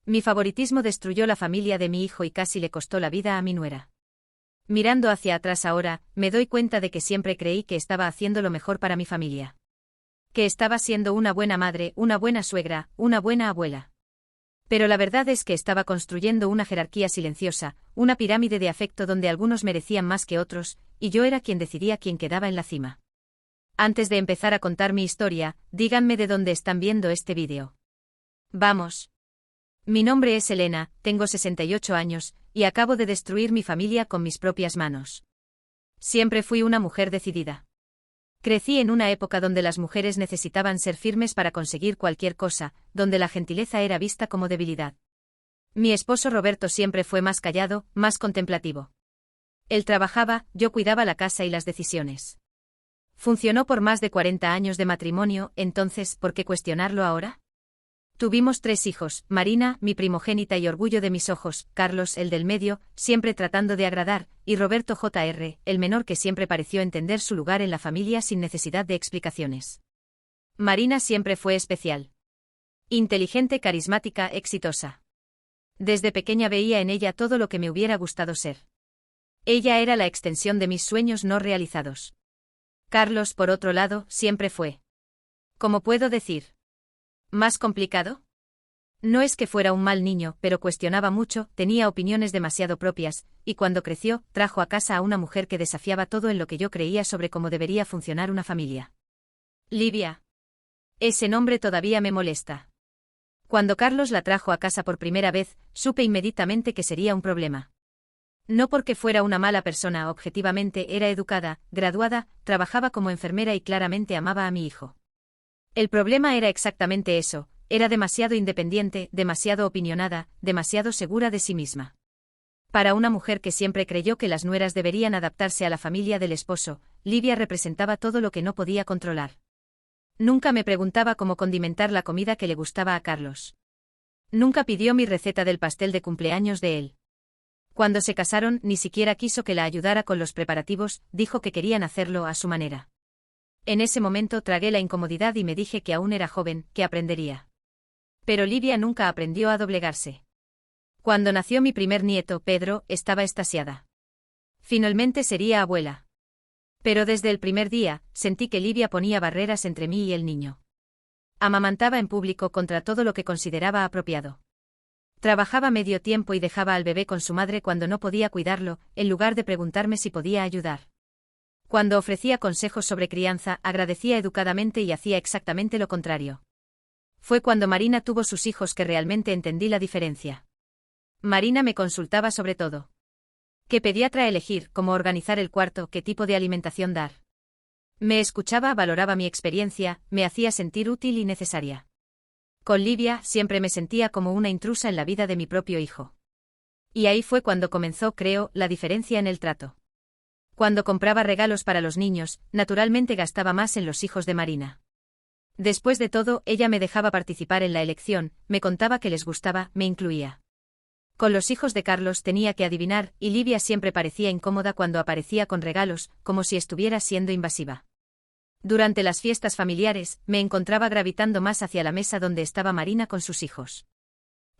Mi favoritismo destruyó la familia de mi hijo y casi le costó la vida a mi nuera. Mirando hacia atrás ahora, me doy cuenta de que siempre creí que estaba haciendo lo mejor para mi familia. Que estaba siendo una buena madre, una buena suegra, una buena abuela. Pero la verdad es que estaba construyendo una jerarquía silenciosa, una pirámide de afecto donde algunos merecían más que otros, y yo era quien decidía quién quedaba en la cima. Antes de empezar a contar mi historia, díganme de dónde están viendo este vídeo. Vamos. Mi nombre es Elena, tengo 68 años, y acabo de destruir mi familia con mis propias manos. Siempre fui una mujer decidida. Crecí en una época donde las mujeres necesitaban ser firmes para conseguir cualquier cosa, donde la gentileza era vista como debilidad. Mi esposo Roberto siempre fue más callado, más contemplativo. Él trabajaba, yo cuidaba la casa y las decisiones. Funcionó por más de 40 años de matrimonio, entonces, ¿por qué cuestionarlo ahora? Tuvimos 3 hijos, Marina, mi primogénita y orgullo de mis ojos, Carlos, el del medio, siempre tratando de agradar, y Roberto Jr., el menor que siempre pareció entender su lugar en la familia sin necesidad de explicaciones. Marina siempre fue especial. Inteligente, carismática, exitosa. Desde pequeña veía en ella todo lo que me hubiera gustado ser. Ella era la extensión de mis sueños no realizados. Carlos, por otro lado, siempre fue. ¿Cómo puedo decir? ¿Más complicado? No es que fuera un mal niño, pero cuestionaba mucho, tenía opiniones demasiado propias, y cuando creció, trajo a casa a una mujer que desafiaba todo en lo que yo creía sobre cómo debería funcionar una familia. Livia. Ese nombre todavía me molesta. Cuando Carlos la trajo a casa por primera vez, supe inmediatamente que sería un problema. No porque fuera una mala persona, objetivamente era educada, graduada, trabajaba como enfermera y claramente amaba a mi hijo. El problema era exactamente eso, era demasiado independiente, demasiado opinionada, demasiado segura de sí misma. Para una mujer que siempre creyó que las nueras deberían adaptarse a la familia del esposo, Livia representaba todo lo que no podía controlar. Nunca me preguntaba cómo condimentar la comida que le gustaba a Carlos. Nunca pidió mi receta del pastel de cumpleaños de él. Cuando se casaron, ni siquiera quiso que la ayudara con los preparativos, dijo que querían hacerlo a su manera. En ese momento tragué la incomodidad y me dije que aún era joven, que aprendería. Pero Livia nunca aprendió a doblegarse. Cuando nació mi primer nieto, Pedro, estaba extasiada. Finalmente sería abuela. Pero desde el primer día, sentí que Livia ponía barreras entre mí y el niño. Amamantaba en público contra todo lo que consideraba apropiado. Trabajaba medio tiempo y dejaba al bebé con su madre cuando no podía cuidarlo, en lugar de preguntarme si podía ayudar. Cuando ofrecía consejos sobre crianza, agradecía educadamente y hacía exactamente lo contrario. Fue cuando Marina tuvo sus hijos que realmente entendí la diferencia. Marina me consultaba sobre todo. ¿Qué pediatra elegir, cómo organizar el cuarto, qué tipo de alimentación dar? Me escuchaba, valoraba mi experiencia, me hacía sentir útil y necesaria. Con Livia siempre me sentía como una intrusa en la vida de mi propio hijo. Y ahí fue cuando comenzó, creo, la diferencia en el trato. Cuando compraba regalos para los niños, naturalmente gastaba más en los hijos de Marina. Después de todo, ella me dejaba participar en la elección, me contaba que les gustaba, me incluía. Con los hijos de Carlos tenía que adivinar, y Livia siempre parecía incómoda cuando aparecía con regalos, como si estuviera siendo invasiva. Durante las fiestas familiares, me encontraba gravitando más hacia la mesa donde estaba Marina con sus hijos.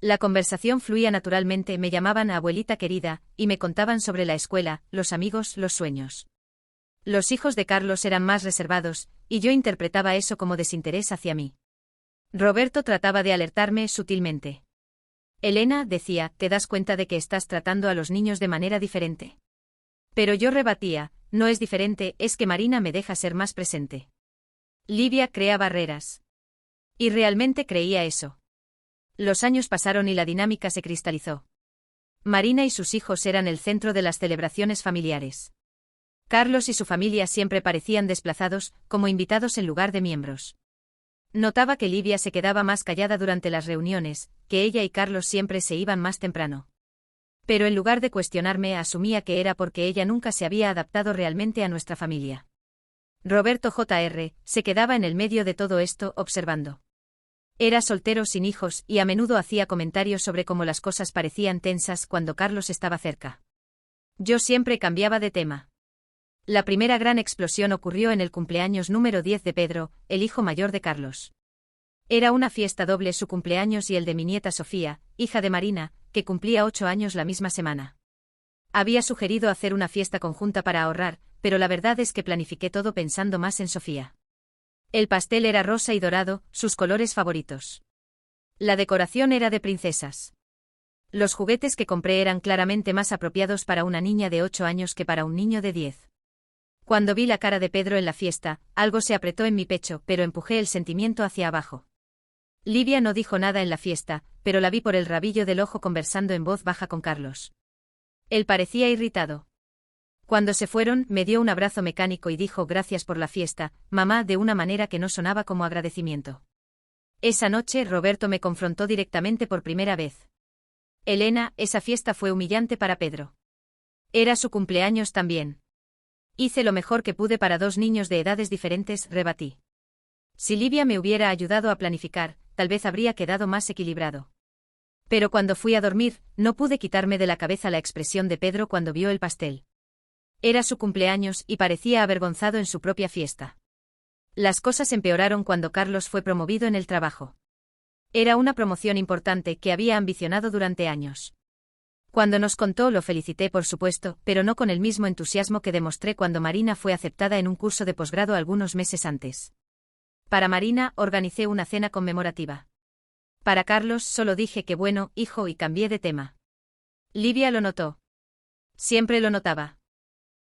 La conversación fluía naturalmente, me llamaban abuelita querida, y me contaban sobre la escuela, los amigos, los sueños. Los hijos de Carlos eran más reservados, y yo interpretaba eso como desinterés hacia mí. Roberto trataba de alertarme sutilmente. Elena, decía, ¿te das cuenta de que estás tratando a los niños de manera diferente? Pero yo rebatía, no es diferente, es que Marina me deja ser más presente. Livia crea barreras. Y realmente creía eso. Los años pasaron y la dinámica se cristalizó. Marina y sus hijos eran el centro de las celebraciones familiares. Carlos y su familia siempre parecían desplazados, como invitados en lugar de miembros. Notaba que Livia se quedaba más callada durante las reuniones, que ella y Carlos siempre se iban más temprano. Pero en lugar de cuestionarme, asumía que era porque ella nunca se había adaptado realmente a nuestra familia. Roberto Jr. se quedaba en el medio de todo esto, observando. Era soltero sin hijos y a menudo hacía comentarios sobre cómo las cosas parecían tensas cuando Carlos estaba cerca. Yo siempre cambiaba de tema. La primera gran explosión ocurrió en el cumpleaños número 10 de Pedro, el hijo mayor de Carlos. Era una fiesta doble, su cumpleaños y el de mi nieta Sofía, hija de Marina, que cumplía 8 años la misma semana. Había sugerido hacer una fiesta conjunta para ahorrar, pero la verdad es que planifiqué todo pensando más en Sofía. El pastel era rosa y dorado, sus colores favoritos. La decoración era de princesas. Los juguetes que compré eran claramente más apropiados para una niña de 8 años que para un niño de 10. Cuando vi la cara de Pedro en la fiesta, algo se apretó en mi pecho, pero empujé el sentimiento hacia abajo. Livia no dijo nada en la fiesta, pero la vi por el rabillo del ojo conversando en voz baja con Carlos. Él parecía irritado. Cuando se fueron, me dio un abrazo mecánico y dijo gracias por la fiesta, mamá, de una manera que no sonaba como agradecimiento. Esa noche Roberto me confrontó directamente por primera vez. Elena, esa fiesta fue humillante para Pedro. Era su cumpleaños también. Hice lo mejor que pude para 2 niños de edades diferentes, rebatí. Si Livia me hubiera ayudado a planificar, tal vez habría quedado más equilibrado. Pero cuando fui a dormir, no pude quitarme de la cabeza la expresión de Pedro cuando vio el pastel. Era su cumpleaños y parecía avergonzado en su propia fiesta. Las cosas empeoraron cuando Carlos fue promovido en el trabajo. Era una promoción importante que había ambicionado durante años. Cuando nos contó lo felicité por supuesto, pero no con el mismo entusiasmo que demostré cuando Marina fue aceptada en un curso de posgrado algunos meses antes. Para Marina organicé una cena conmemorativa. Para Carlos solo dije que bueno, hijo, y cambié de tema. Livia lo notó. Siempre lo notaba.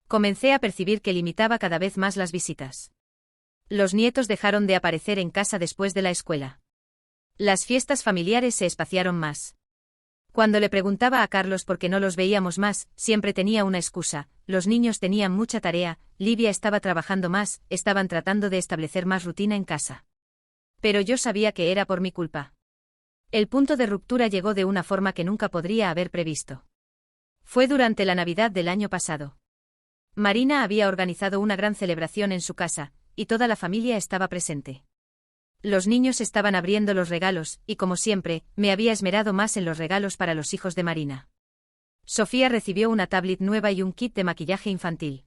Comencé a percibir que limitaba cada vez más las visitas. Los nietos dejaron de aparecer en casa después de la escuela. Las fiestas familiares se espaciaron más. Cuando le preguntaba a Carlos por qué no los veíamos más, siempre tenía una excusa: los niños tenían mucha tarea, Livia estaba trabajando más, estaban tratando de establecer más rutina en casa. Pero yo sabía que era por mi culpa. El punto de ruptura llegó de una forma que nunca podría haber previsto. Fue durante la Navidad del año pasado. Marina había organizado una gran celebración en su casa, y toda la familia estaba presente. Los niños estaban abriendo los regalos, y como siempre, me había esmerado más en los regalos para los hijos de Marina. Sofía recibió una tablet nueva y un kit de maquillaje infantil.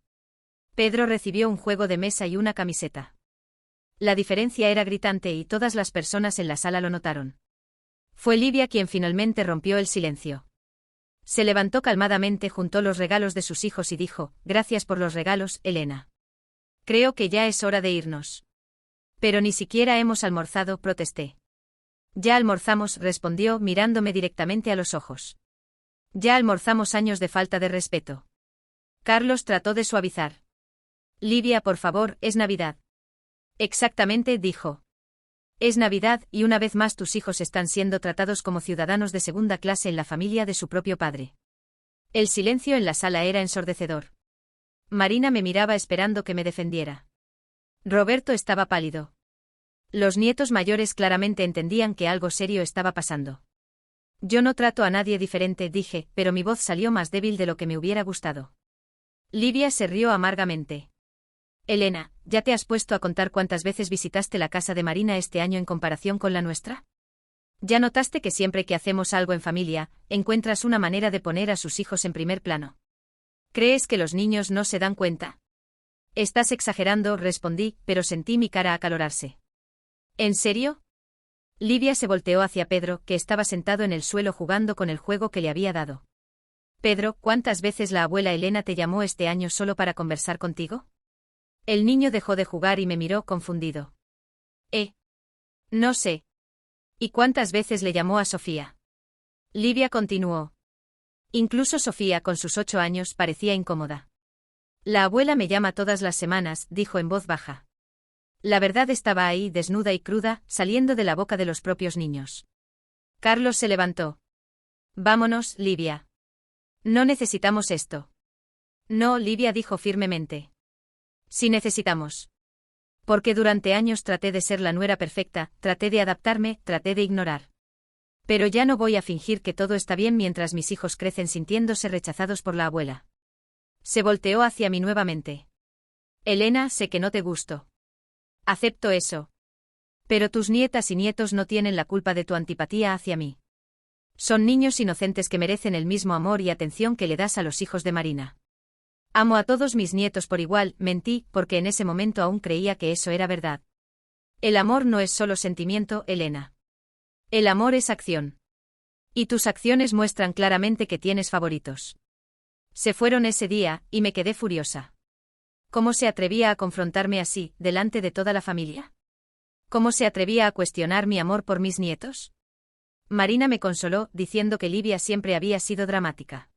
Pedro recibió un juego de mesa y una camiseta. La diferencia era gritante y todas las personas en la sala lo notaron. Fue Livia quien finalmente rompió el silencio. Se levantó calmadamente, juntó los regalos de sus hijos y dijo: gracias por los regalos, Elena. Creo que ya es hora de irnos. Pero ni siquiera hemos almorzado, protesté. Ya almorzamos, respondió mirándome directamente a los ojos. Ya almorzamos, años de falta de respeto. Carlos trató de suavizar. Livia, por favor, es Navidad. Exactamente, dijo. Es Navidad y una vez más tus hijos están siendo tratados como ciudadanos de segunda clase en la familia de su propio padre. El silencio en la sala era ensordecedor. Marina me miraba esperando que me defendiera. Roberto estaba pálido. Los nietos mayores claramente entendían que algo serio estaba pasando. Yo no trato a nadie diferente, dije, pero mi voz salió más débil de lo que me hubiera gustado. Livia se rió amargamente. Elena, ¿ya te has puesto a contar cuántas veces visitaste la casa de Marina este año en comparación con la nuestra? ¿Ya notaste que siempre que hacemos algo en familia, encuentras una manera de poner a sus hijos en primer plano? ¿Crees que los niños no se dan cuenta? Estás exagerando, respondí, pero sentí mi cara acalorarse. ¿En serio? Livia se volteó hacia Pedro, que estaba sentado en el suelo jugando con el juego que le había dado. Pedro, ¿cuántas veces la abuela Elena te llamó este año solo para conversar contigo? El niño dejó de jugar y me miró confundido. No sé. ¿Y cuántas veces le llamó a Sofía? Livia continuó. Incluso Sofía, con sus 8 años, parecía incómoda. La abuela me llama todas las semanas, dijo en voz baja. La verdad estaba ahí, desnuda y cruda, saliendo de la boca de los propios niños. Carlos se levantó. Vámonos, Livia. No necesitamos esto. No, Livia dijo firmemente. Sí necesitamos. Porque durante años traté de ser la nuera perfecta, traté de adaptarme, traté de ignorar. Pero ya no voy a fingir que todo está bien mientras mis hijos crecen sintiéndose rechazados por la abuela. Se volteó hacia mí nuevamente. Elena, sé que no te gusto. Acepto eso. Pero tus nietas y nietos no tienen la culpa de tu antipatía hacia mí. Son niños inocentes que merecen el mismo amor y atención que le das a los hijos de Marina. Amo a todos mis nietos por igual, mentí, porque en ese momento aún creía que eso era verdad. El amor no es solo sentimiento, Elena. El amor es acción. Y tus acciones muestran claramente que tienes favoritos. Se fueron ese día, y me quedé furiosa. ¿Cómo se atrevía a confrontarme así, delante de toda la familia? ¿Cómo se atrevía a cuestionar mi amor por mis nietos? Marina me consoló, diciendo que Livia siempre había sido dramática.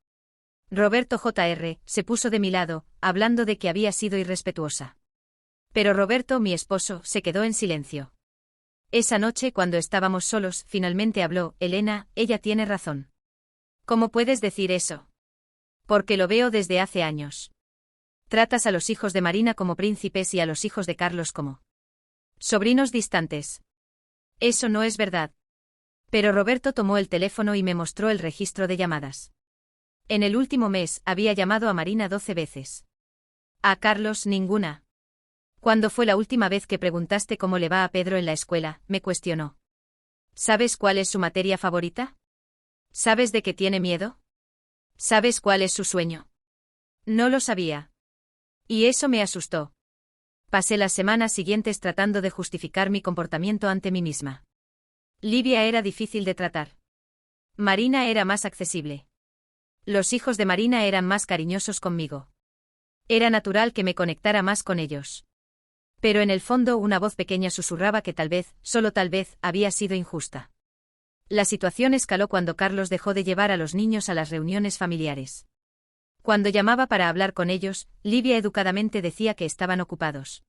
Roberto Jr. se puso de mi lado, hablando de que había sido irrespetuosa. Pero Roberto, mi esposo, se quedó en silencio. Esa noche, cuando estábamos solos, finalmente habló: Elena, ella tiene razón. ¿Cómo puedes decir eso? Porque lo veo desde hace años. Tratas a los hijos de Marina como príncipes y a los hijos de Carlos como sobrinos distantes. Eso no es verdad. Pero Roberto tomó el teléfono y me mostró el registro de llamadas. En el último mes, había llamado a Marina 12 veces. A Carlos ninguna. ¿Cuándo fue la última vez que preguntaste cómo le va a Pedro en la escuela?, me cuestionó. ¿Sabes cuál es su materia favorita? ¿Sabes de qué tiene miedo? ¿Sabes cuál es su sueño? No lo sabía. Y eso me asustó. Pasé las semanas siguientes tratando de justificar mi comportamiento ante mí misma. Livia era difícil de tratar. Marina era más accesible. Los hijos de Marina eran más cariñosos conmigo. Era natural que me conectara más con ellos. Pero en el fondo una voz pequeña susurraba que tal vez, solo tal vez, había sido injusta. La situación escaló cuando Carlos dejó de llevar a los niños a las reuniones familiares. Cuando llamaba para hablar con ellos, Livia educadamente decía que estaban ocupados.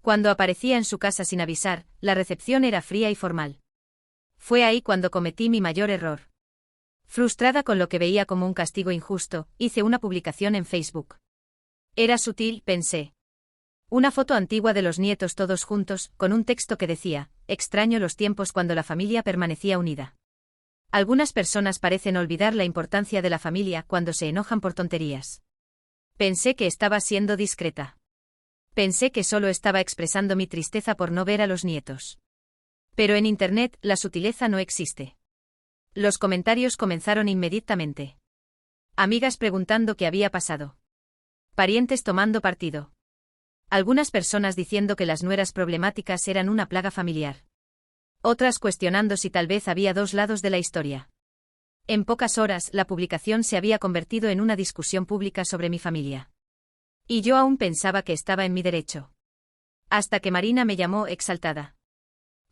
Cuando aparecía en su casa sin avisar, la recepción era fría y formal. Fue ahí cuando cometí mi mayor error. Frustrada con lo que veía como un castigo injusto, hice una publicación en Facebook. Era sutil, pensé. Una foto antigua de los nietos todos juntos, con un texto que decía: extraño los tiempos cuando la familia permanecía unida. Algunas personas parecen olvidar la importancia de la familia cuando se enojan por tonterías. Pensé que estaba siendo discreta. Pensé que solo estaba expresando mi tristeza por no ver a los nietos. Pero en Internet, la sutileza no existe. Los comentarios comenzaron inmediatamente. Amigas preguntando qué había pasado. Parientes tomando partido. Algunas personas diciendo que las nueras problemáticas eran una plaga familiar. Otras cuestionando si tal vez había dos lados de la historia. En pocas horas, la publicación se había convertido en una discusión pública sobre mi familia. Y yo aún pensaba que estaba en mi derecho. Hasta que Marina me llamó exaltada.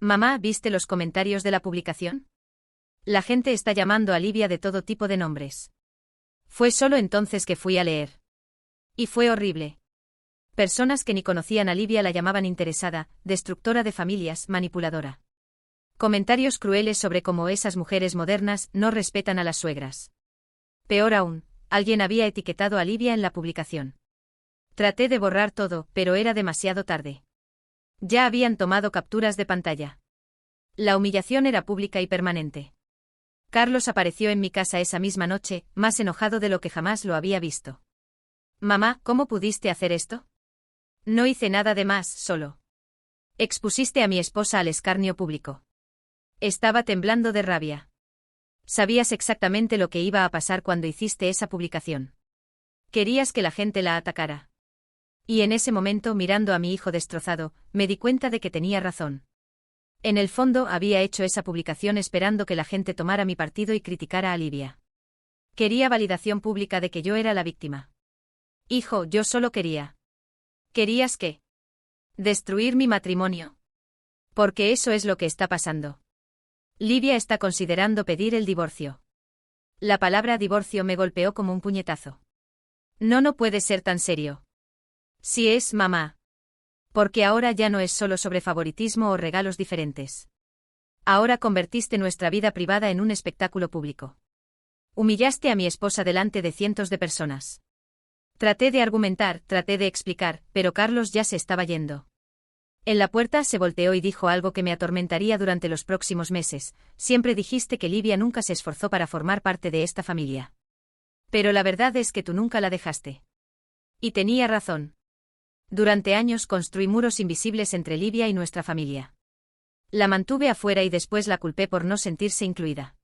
Mamá, ¿viste los comentarios de la publicación? La gente está llamando a Livia de todo tipo de nombres. Fue solo entonces que fui a leer. Y fue horrible. Personas que ni conocían a Livia la llamaban interesada, destructora de familias, manipuladora. Comentarios crueles sobre cómo esas mujeres modernas no respetan a las suegras. Peor aún, alguien había etiquetado a Livia en la publicación. Traté de borrar todo, pero era demasiado tarde. Ya habían tomado capturas de pantalla. La humillación era pública y permanente. Carlos apareció en mi casa esa misma noche, más enojado de lo que jamás lo había visto. Mamá, ¿cómo pudiste hacer esto? No hice nada de más, solo. Expusiste a mi esposa al escarnio público. Estaba temblando de rabia. Sabías exactamente lo que iba a pasar cuando hiciste esa publicación. Querías que la gente la atacara. Y en ese momento, mirando a mi hijo destrozado, me di cuenta de que tenía razón. En el fondo, había hecho esa publicación esperando que la gente tomara mi partido y criticara a Livia. Quería validación pública de que yo era la víctima. Hijo, yo solo quería. ¿Querías qué? Destruir mi matrimonio. Porque eso es lo que está pasando. Livia está considerando pedir el divorcio. La palabra divorcio me golpeó como un puñetazo. No puede ser tan serio. Sí es, mamá. Porque ahora ya no es solo sobre favoritismo o regalos diferentes. Ahora convertiste nuestra vida privada en un espectáculo público. Humillaste a mi esposa delante de cientos de personas. Traté de argumentar, traté de explicar, pero Carlos ya se estaba yendo. En la puerta se volteó y dijo algo que me atormentaría durante los próximos meses: siempre dijiste que Livia nunca se esforzó para formar parte de esta familia. Pero la verdad es que tú nunca la dejaste. Y tenía razón. Durante años construí muros invisibles entre Livia y nuestra familia. La mantuve afuera y después la culpé por no sentirse incluida.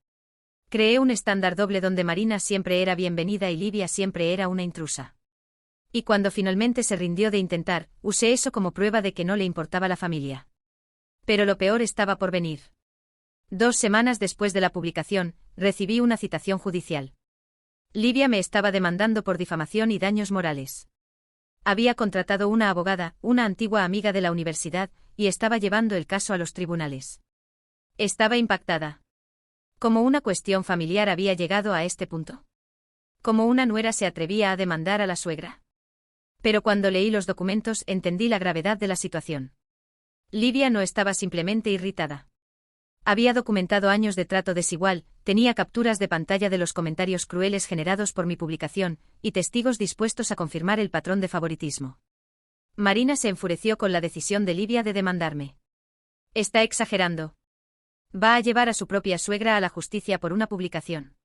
Creé un estándar doble donde Marina siempre era bienvenida y Livia siempre era una intrusa. Y cuando finalmente se rindió de intentar, usé eso como prueba de que no le importaba la familia. Pero lo peor estaba por venir. 2 semanas después de la publicación, recibí una citación judicial. Livia me estaba demandando por difamación y daños morales. Había contratado una abogada, una antigua amiga de la universidad, y estaba llevando el caso a los tribunales. Estaba impactada. ¿Cómo una cuestión familiar había llegado a este punto? ¿Cómo una nuera se atrevía a demandar a la suegra? Pero cuando leí los documentos entendí la gravedad de la situación. Livia no estaba simplemente irritada. Había documentado años de trato desigual, tenía capturas de pantalla de los comentarios crueles generados por mi publicación, y testigos dispuestos a confirmar el patrón de favoritismo. Marina se enfureció con la decisión de Livia de demandarme. Está exagerando. Va a llevar a su propia suegra a la justicia por una publicación.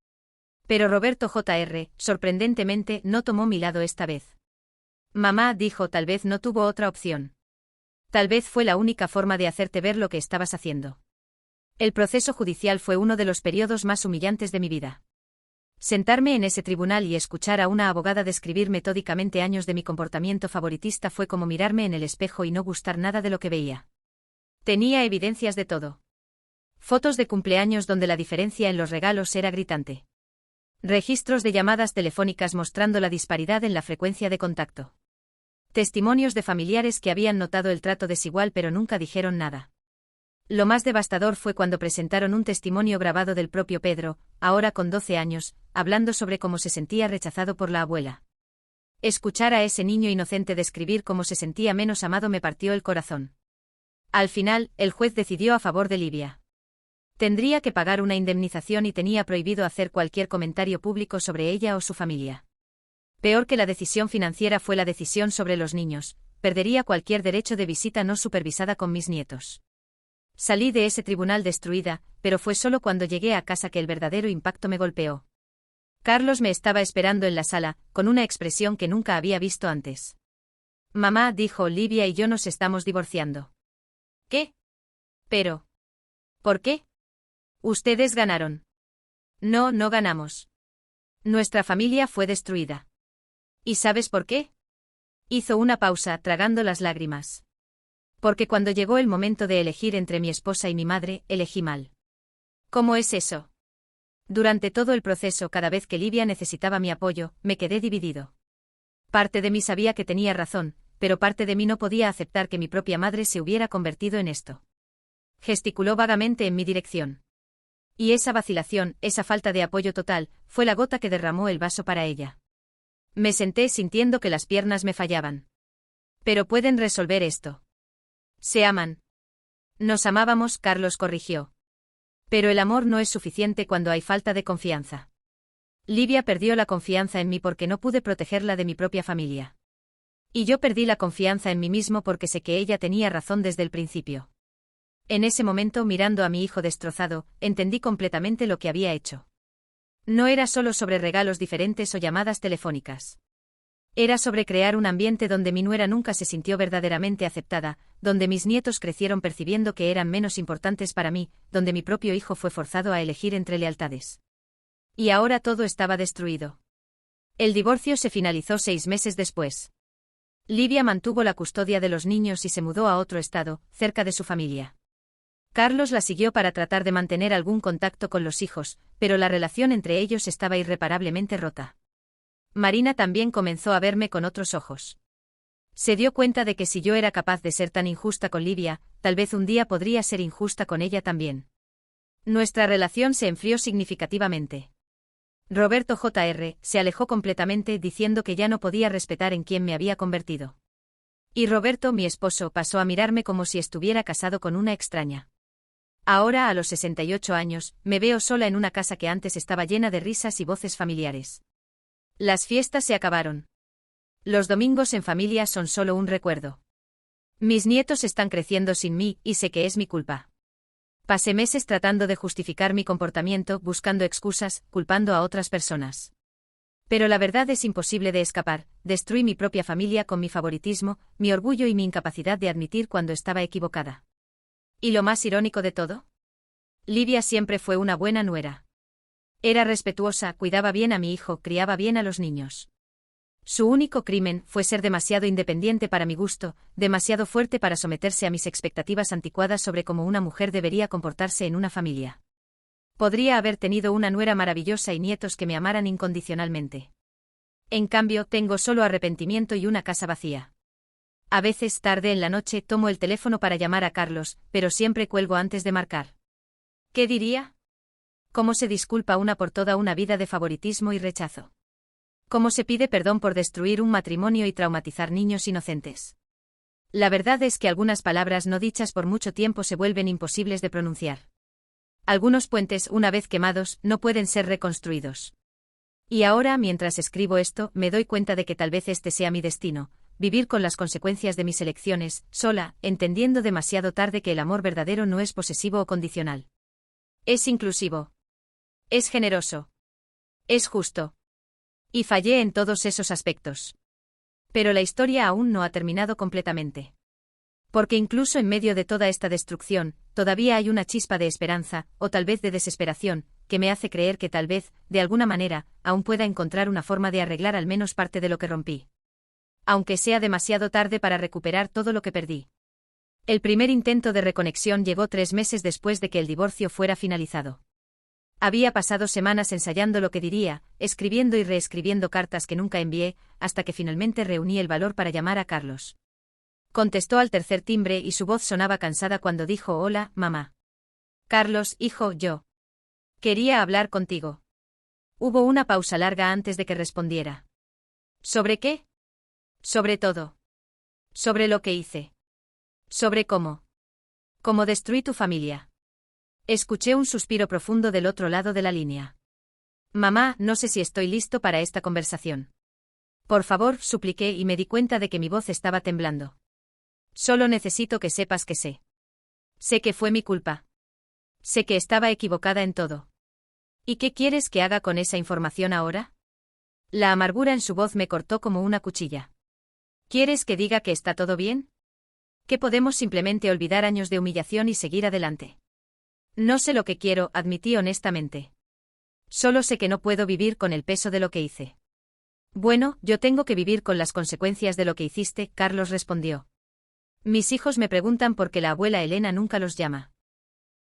Pero Roberto Jr., sorprendentemente, no tomó mi lado esta vez. Mamá, dijo, tal vez no tuvo otra opción. Tal vez fue la única forma de hacerte ver lo que estabas haciendo. El proceso judicial fue uno de los periodos más humillantes de mi vida. Sentarme en ese tribunal y escuchar a una abogada describir metódicamente años de mi comportamiento favoritista fue como mirarme en el espejo y no gustar nada de lo que veía. Tenía evidencias de todo. Fotos de cumpleaños donde la diferencia en los regalos era gritante. Registros de llamadas telefónicas mostrando la disparidad en la frecuencia de contacto. Testimonios de familiares que habían notado el trato desigual pero nunca dijeron nada. Lo más devastador fue cuando presentaron un testimonio grabado del propio Pedro, ahora con 12 años, hablando sobre cómo se sentía rechazado por la abuela. Escuchar a ese niño inocente describir cómo se sentía menos amado me partió el corazón. Al final, el juez decidió a favor de Livia. Tendría que pagar una indemnización y tenía prohibido hacer cualquier comentario público sobre ella o su familia. Peor que la decisión financiera fue la decisión sobre los niños, perdería cualquier derecho de visita no supervisada con mis nietos. Salí de ese tribunal destruida, pero fue solo cuando llegué a casa que el verdadero impacto me golpeó. Carlos me estaba esperando en la sala, con una expresión que nunca había visto antes. Mamá, dijo, Livia y yo nos estamos divorciando. ¿Qué? Pero... ¿por qué? Ustedes ganaron. No, no ganamos. Nuestra familia fue destruida. ¿Y sabes por qué? Hizo una pausa, tragando las lágrimas. Porque cuando llegó el momento de elegir entre mi esposa y mi madre, elegí mal. ¿Cómo es eso? Durante todo el proceso, cada vez que Livia necesitaba mi apoyo, me quedé dividido. Parte de mí sabía que tenía razón, pero parte de mí no podía aceptar que mi propia madre se hubiera convertido en esto. Gesticuló vagamente en mi dirección. Y esa vacilación, esa falta de apoyo total, fue la gota que derramó el vaso para ella. Me senté sintiendo que las piernas me fallaban. Pero pueden resolver esto. Se aman. Nos amábamos, Carlos corrigió. Pero el amor no es suficiente cuando hay falta de confianza. Livia perdió la confianza en mí porque no pude protegerla de mi propia familia. Y yo perdí la confianza en mí mismo porque sé que ella tenía razón desde el principio. En ese momento, mirando a mi hijo destrozado, entendí completamente lo que había hecho. No era solo sobre regalos diferentes o llamadas telefónicas. Era sobre crear un ambiente donde mi nuera nunca se sintió verdaderamente aceptada, donde mis nietos crecieron percibiendo que eran menos importantes para mí, donde mi propio hijo fue forzado a elegir entre lealtades. Y ahora todo estaba destruido. El divorcio se finalizó 6 meses después. Livia mantuvo la custodia de los niños y se mudó a otro estado, cerca de su familia. Carlos la siguió para tratar de mantener algún contacto con los hijos, pero la relación entre ellos estaba irreparablemente rota. Marina también comenzó a verme con otros ojos. Se dio cuenta de que si yo era capaz de ser tan injusta con Livia, tal vez un día podría ser injusta con ella también. Nuestra relación se enfrió significativamente. Roberto Jr. se alejó completamente diciendo que ya no podía respetar en quién me había convertido. Y Roberto, mi esposo, pasó a mirarme como si estuviera casado con una extraña. Ahora, a los 68 años, me veo sola en una casa que antes estaba llena de risas y voces familiares. Las fiestas se acabaron. Los domingos en familia son solo un recuerdo. Mis nietos están creciendo sin mí, y sé que es mi culpa. Pasé meses tratando de justificar mi comportamiento, buscando excusas, culpando a otras personas. Pero la verdad es imposible de escapar, destruí mi propia familia con mi favoritismo, mi orgullo y mi incapacidad de admitir cuando estaba equivocada. ¿Y lo más irónico de todo? Livia siempre fue una buena nuera. Era respetuosa, cuidaba bien a mi hijo, criaba bien a los niños. Su único crimen fue ser demasiado independiente para mi gusto, demasiado fuerte para someterse a mis expectativas anticuadas sobre cómo una mujer debería comportarse en una familia. Podría haber tenido una nuera maravillosa y nietos que me amaran incondicionalmente. En cambio, tengo solo arrepentimiento y una casa vacía. A veces, tarde en la noche, tomo el teléfono para llamar a Carlos, pero siempre cuelgo antes de marcar. ¿Qué diría? ¿Cómo se disculpa una por toda una vida de favoritismo y rechazo? ¿Cómo se pide perdón por destruir un matrimonio y traumatizar niños inocentes? La verdad es que algunas palabras no dichas por mucho tiempo se vuelven imposibles de pronunciar. Algunos puentes, una vez quemados, no pueden ser reconstruidos. Y ahora, mientras escribo esto, me doy cuenta de que tal vez este sea mi destino, vivir con las consecuencias de mis elecciones, sola, entendiendo demasiado tarde que el amor verdadero no es posesivo o condicional. Es inclusivo. Es generoso. Es justo. Y fallé en todos esos aspectos. Pero la historia aún no ha terminado completamente. Porque incluso en medio de toda esta destrucción, todavía hay una chispa de esperanza, o tal vez de desesperación, que me hace creer que tal vez, de alguna manera, aún pueda encontrar una forma de arreglar al menos parte de lo que rompí. Aunque sea demasiado tarde para recuperar todo lo que perdí. El primer intento de reconexión llegó 3 meses después de que el divorcio fuera finalizado. Había pasado semanas ensayando lo que diría, escribiendo y reescribiendo cartas que nunca envié, hasta que finalmente reuní el valor para llamar a Carlos. Contestó al tercer timbre y su voz sonaba cansada cuando dijo: «Hola, mamá». «Carlos, hijo, yo. Quería hablar contigo». Hubo una pausa larga antes de que respondiera. «¿Sobre qué?» «Sobre todo. Sobre lo que hice. Sobre cómo. Cómo destruí tu familia». Escuché un suspiro profundo del otro lado de la línea. «Mamá, no sé si estoy listo para esta conversación». «Por favor», supliqué y me di cuenta de que mi voz estaba temblando. «Solo necesito que sepas que sé. Sé que fue mi culpa. Sé que estaba equivocada en todo». «¿Y qué quieres que haga con esa información ahora?» La amargura en su voz me cortó como una cuchilla. «¿Quieres que diga que está todo bien? ¿Que podemos simplemente olvidar años de humillación y seguir adelante?» «No sé lo que quiero», admití honestamente. «Solo sé que no puedo vivir con el peso de lo que hice». «Bueno, yo tengo que vivir con las consecuencias de lo que hiciste», Carlos respondió. «Mis hijos me preguntan por qué la abuela Elena nunca los llama.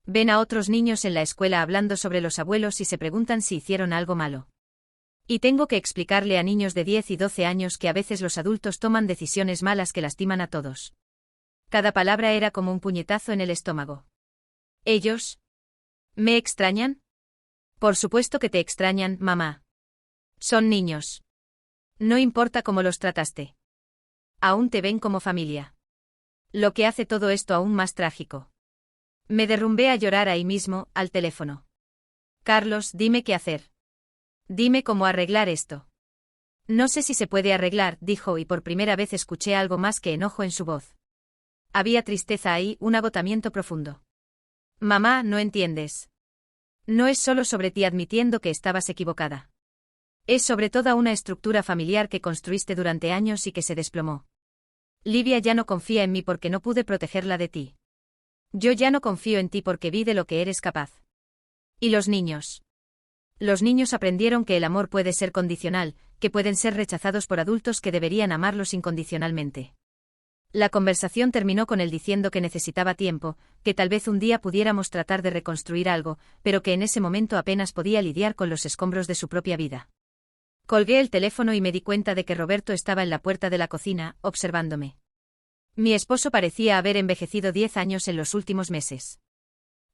Ven a otros niños en la escuela hablando sobre los abuelos y se preguntan si hicieron algo malo. Y tengo que explicarle a niños de 10 y 12 años que a veces los adultos toman decisiones malas que lastiman a todos». Cada palabra era como un puñetazo en el estómago. «¿Ellos? ¿Me extrañan?» «Por supuesto que te extrañan, mamá. Son niños. No importa cómo los trataste. Aún te ven como familia. Lo que hace todo esto aún más trágico». Me derrumbé a llorar ahí mismo, al teléfono. «Carlos, dime qué hacer. Dime cómo arreglar esto». «No sé si se puede arreglar», dijo, y por primera vez escuché algo más que enojo en su voz. Había tristeza ahí, un agotamiento profundo. «Mamá, no entiendes. No es solo sobre ti admitiendo que estabas equivocada. Es sobre toda una estructura familiar que construiste durante años y que se desplomó. Livia ya no confía en mí porque no pude protegerla de ti. Yo ya no confío en ti porque vi de lo que eres capaz. Y los niños. Los niños aprendieron que el amor puede ser condicional, que pueden ser rechazados por adultos que deberían amarlos incondicionalmente». La conversación terminó con él diciendo que necesitaba tiempo, que tal vez un día pudiéramos tratar de reconstruir algo, pero que en ese momento apenas podía lidiar con los escombros de su propia vida. Colgué el teléfono y me di cuenta de que Roberto estaba en la puerta de la cocina, observándome. Mi esposo parecía haber envejecido 10 años en los últimos meses.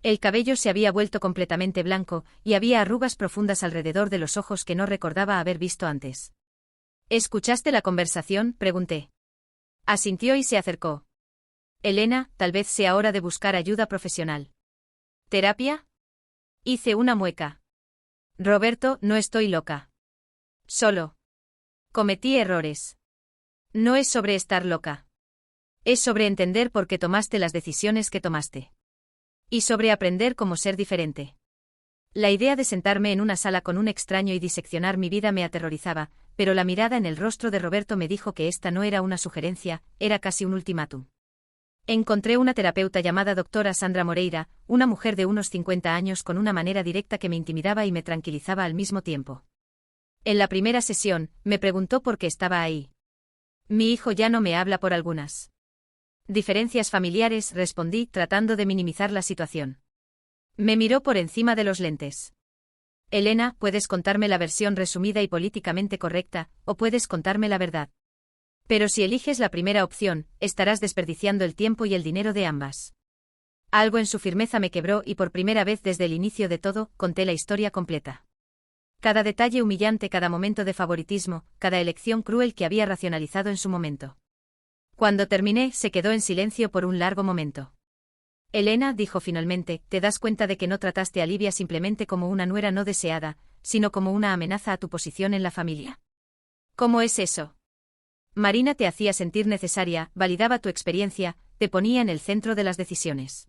El cabello se había vuelto completamente blanco, y había arrugas profundas alrededor de los ojos que no recordaba haber visto antes. «¿Escuchaste la conversación?», pregunté. Asintió y se acercó. «Elena, tal vez sea hora de buscar ayuda profesional». «¿Terapia?». Hice una mueca. «Roberto, no estoy loca. Solo cometí errores. No es sobre estar loca. Es sobre entender por qué tomaste las decisiones que tomaste. Y sobre aprender cómo ser diferente». La idea de sentarme en una sala con un extraño y diseccionar mi vida me aterrorizaba, pero la mirada en el rostro de Roberto me dijo que esta no era una sugerencia, era casi un ultimátum. Encontré una terapeuta llamada doctora Sandra Moreira, una mujer de unos 50 años con una manera directa que me intimidaba y me tranquilizaba al mismo tiempo. En la primera sesión, me preguntó por qué estaba ahí. Mi hijo ya no me habla por algunas diferencias familiares, respondí, tratando de minimizar la situación. Me miró por encima de los lentes. Elena, puedes contarme la versión resumida y políticamente correcta, o puedes contarme la verdad. Pero si eliges la primera opción, estarás desperdiciando el tiempo y el dinero de ambas. Algo en su firmeza me quebró y por primera vez desde el inicio de todo, conté la historia completa. Cada detalle humillante, cada momento de favoritismo, cada elección cruel que había racionalizado en su momento. Cuando terminé, se quedó en silencio por un largo momento. Elena, dijo finalmente, ¿te das cuenta de que no trataste a Livia simplemente como una nuera no deseada, sino como una amenaza a tu posición en la familia? ¿Cómo es eso? Marina te hacía sentir necesaria, validaba tu experiencia, te ponía en el centro de las decisiones.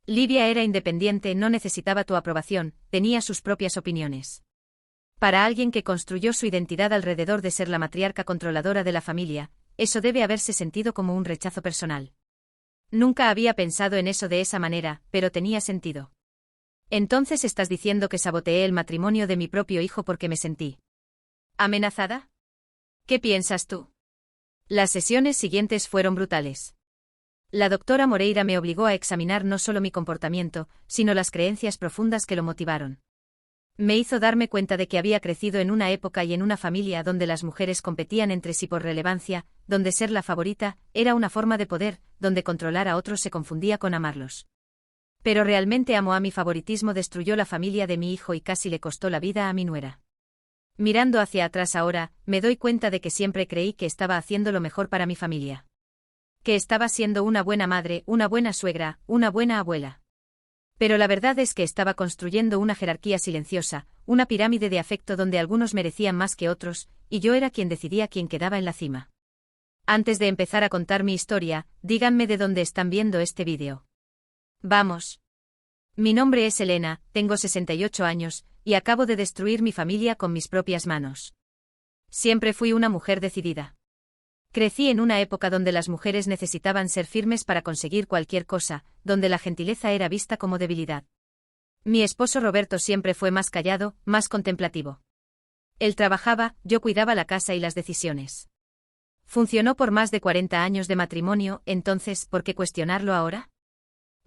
Livia era independiente, no necesitaba tu aprobación, tenía sus propias opiniones. Para alguien que construyó su identidad alrededor de ser la matriarca controladora de la familia, eso debe haberse sentido como un rechazo personal. Nunca había pensado en eso de esa manera, pero tenía sentido. Entonces estás diciendo que saboteé el matrimonio de mi propio hijo porque me sentí ¿amenazada? ¿Qué piensas tú? Las sesiones siguientes fueron brutales. La doctora Moreira me obligó a examinar no solo mi comportamiento, sino las creencias profundas que lo motivaron. Me hizo darme cuenta de que había crecido en una época y en una familia donde las mujeres competían entre sí por relevancia, donde ser la favorita era una forma de poder, donde controlar a otros se confundía con amarlos. Pero realmente amo a mi favoritismo destruyó la familia de mi hijo y casi le costó la vida a mi nuera. Mirando hacia atrás ahora, me doy cuenta de que siempre creí que estaba haciendo lo mejor para mi familia. Que estaba siendo una buena madre, una buena suegra, una buena abuela. Pero la verdad es que estaba construyendo una jerarquía silenciosa, una pirámide de afecto donde algunos merecían más que otros, y yo era quien decidía quién quedaba en la cima. Antes de empezar a contar mi historia, díganme de dónde están viendo este vídeo. Vamos. Mi nombre es Elena, tengo 68 años, y acabo de destruir mi familia con mis propias manos. Siempre fui una mujer decidida. Crecí en una época donde las mujeres necesitaban ser firmes para conseguir cualquier cosa, donde la gentileza era vista como debilidad. Mi esposo Roberto siempre fue más callado, más contemplativo. Él trabajaba, yo cuidaba la casa y las decisiones. Funcionó por más de 40 años de matrimonio, entonces, ¿por qué cuestionarlo ahora?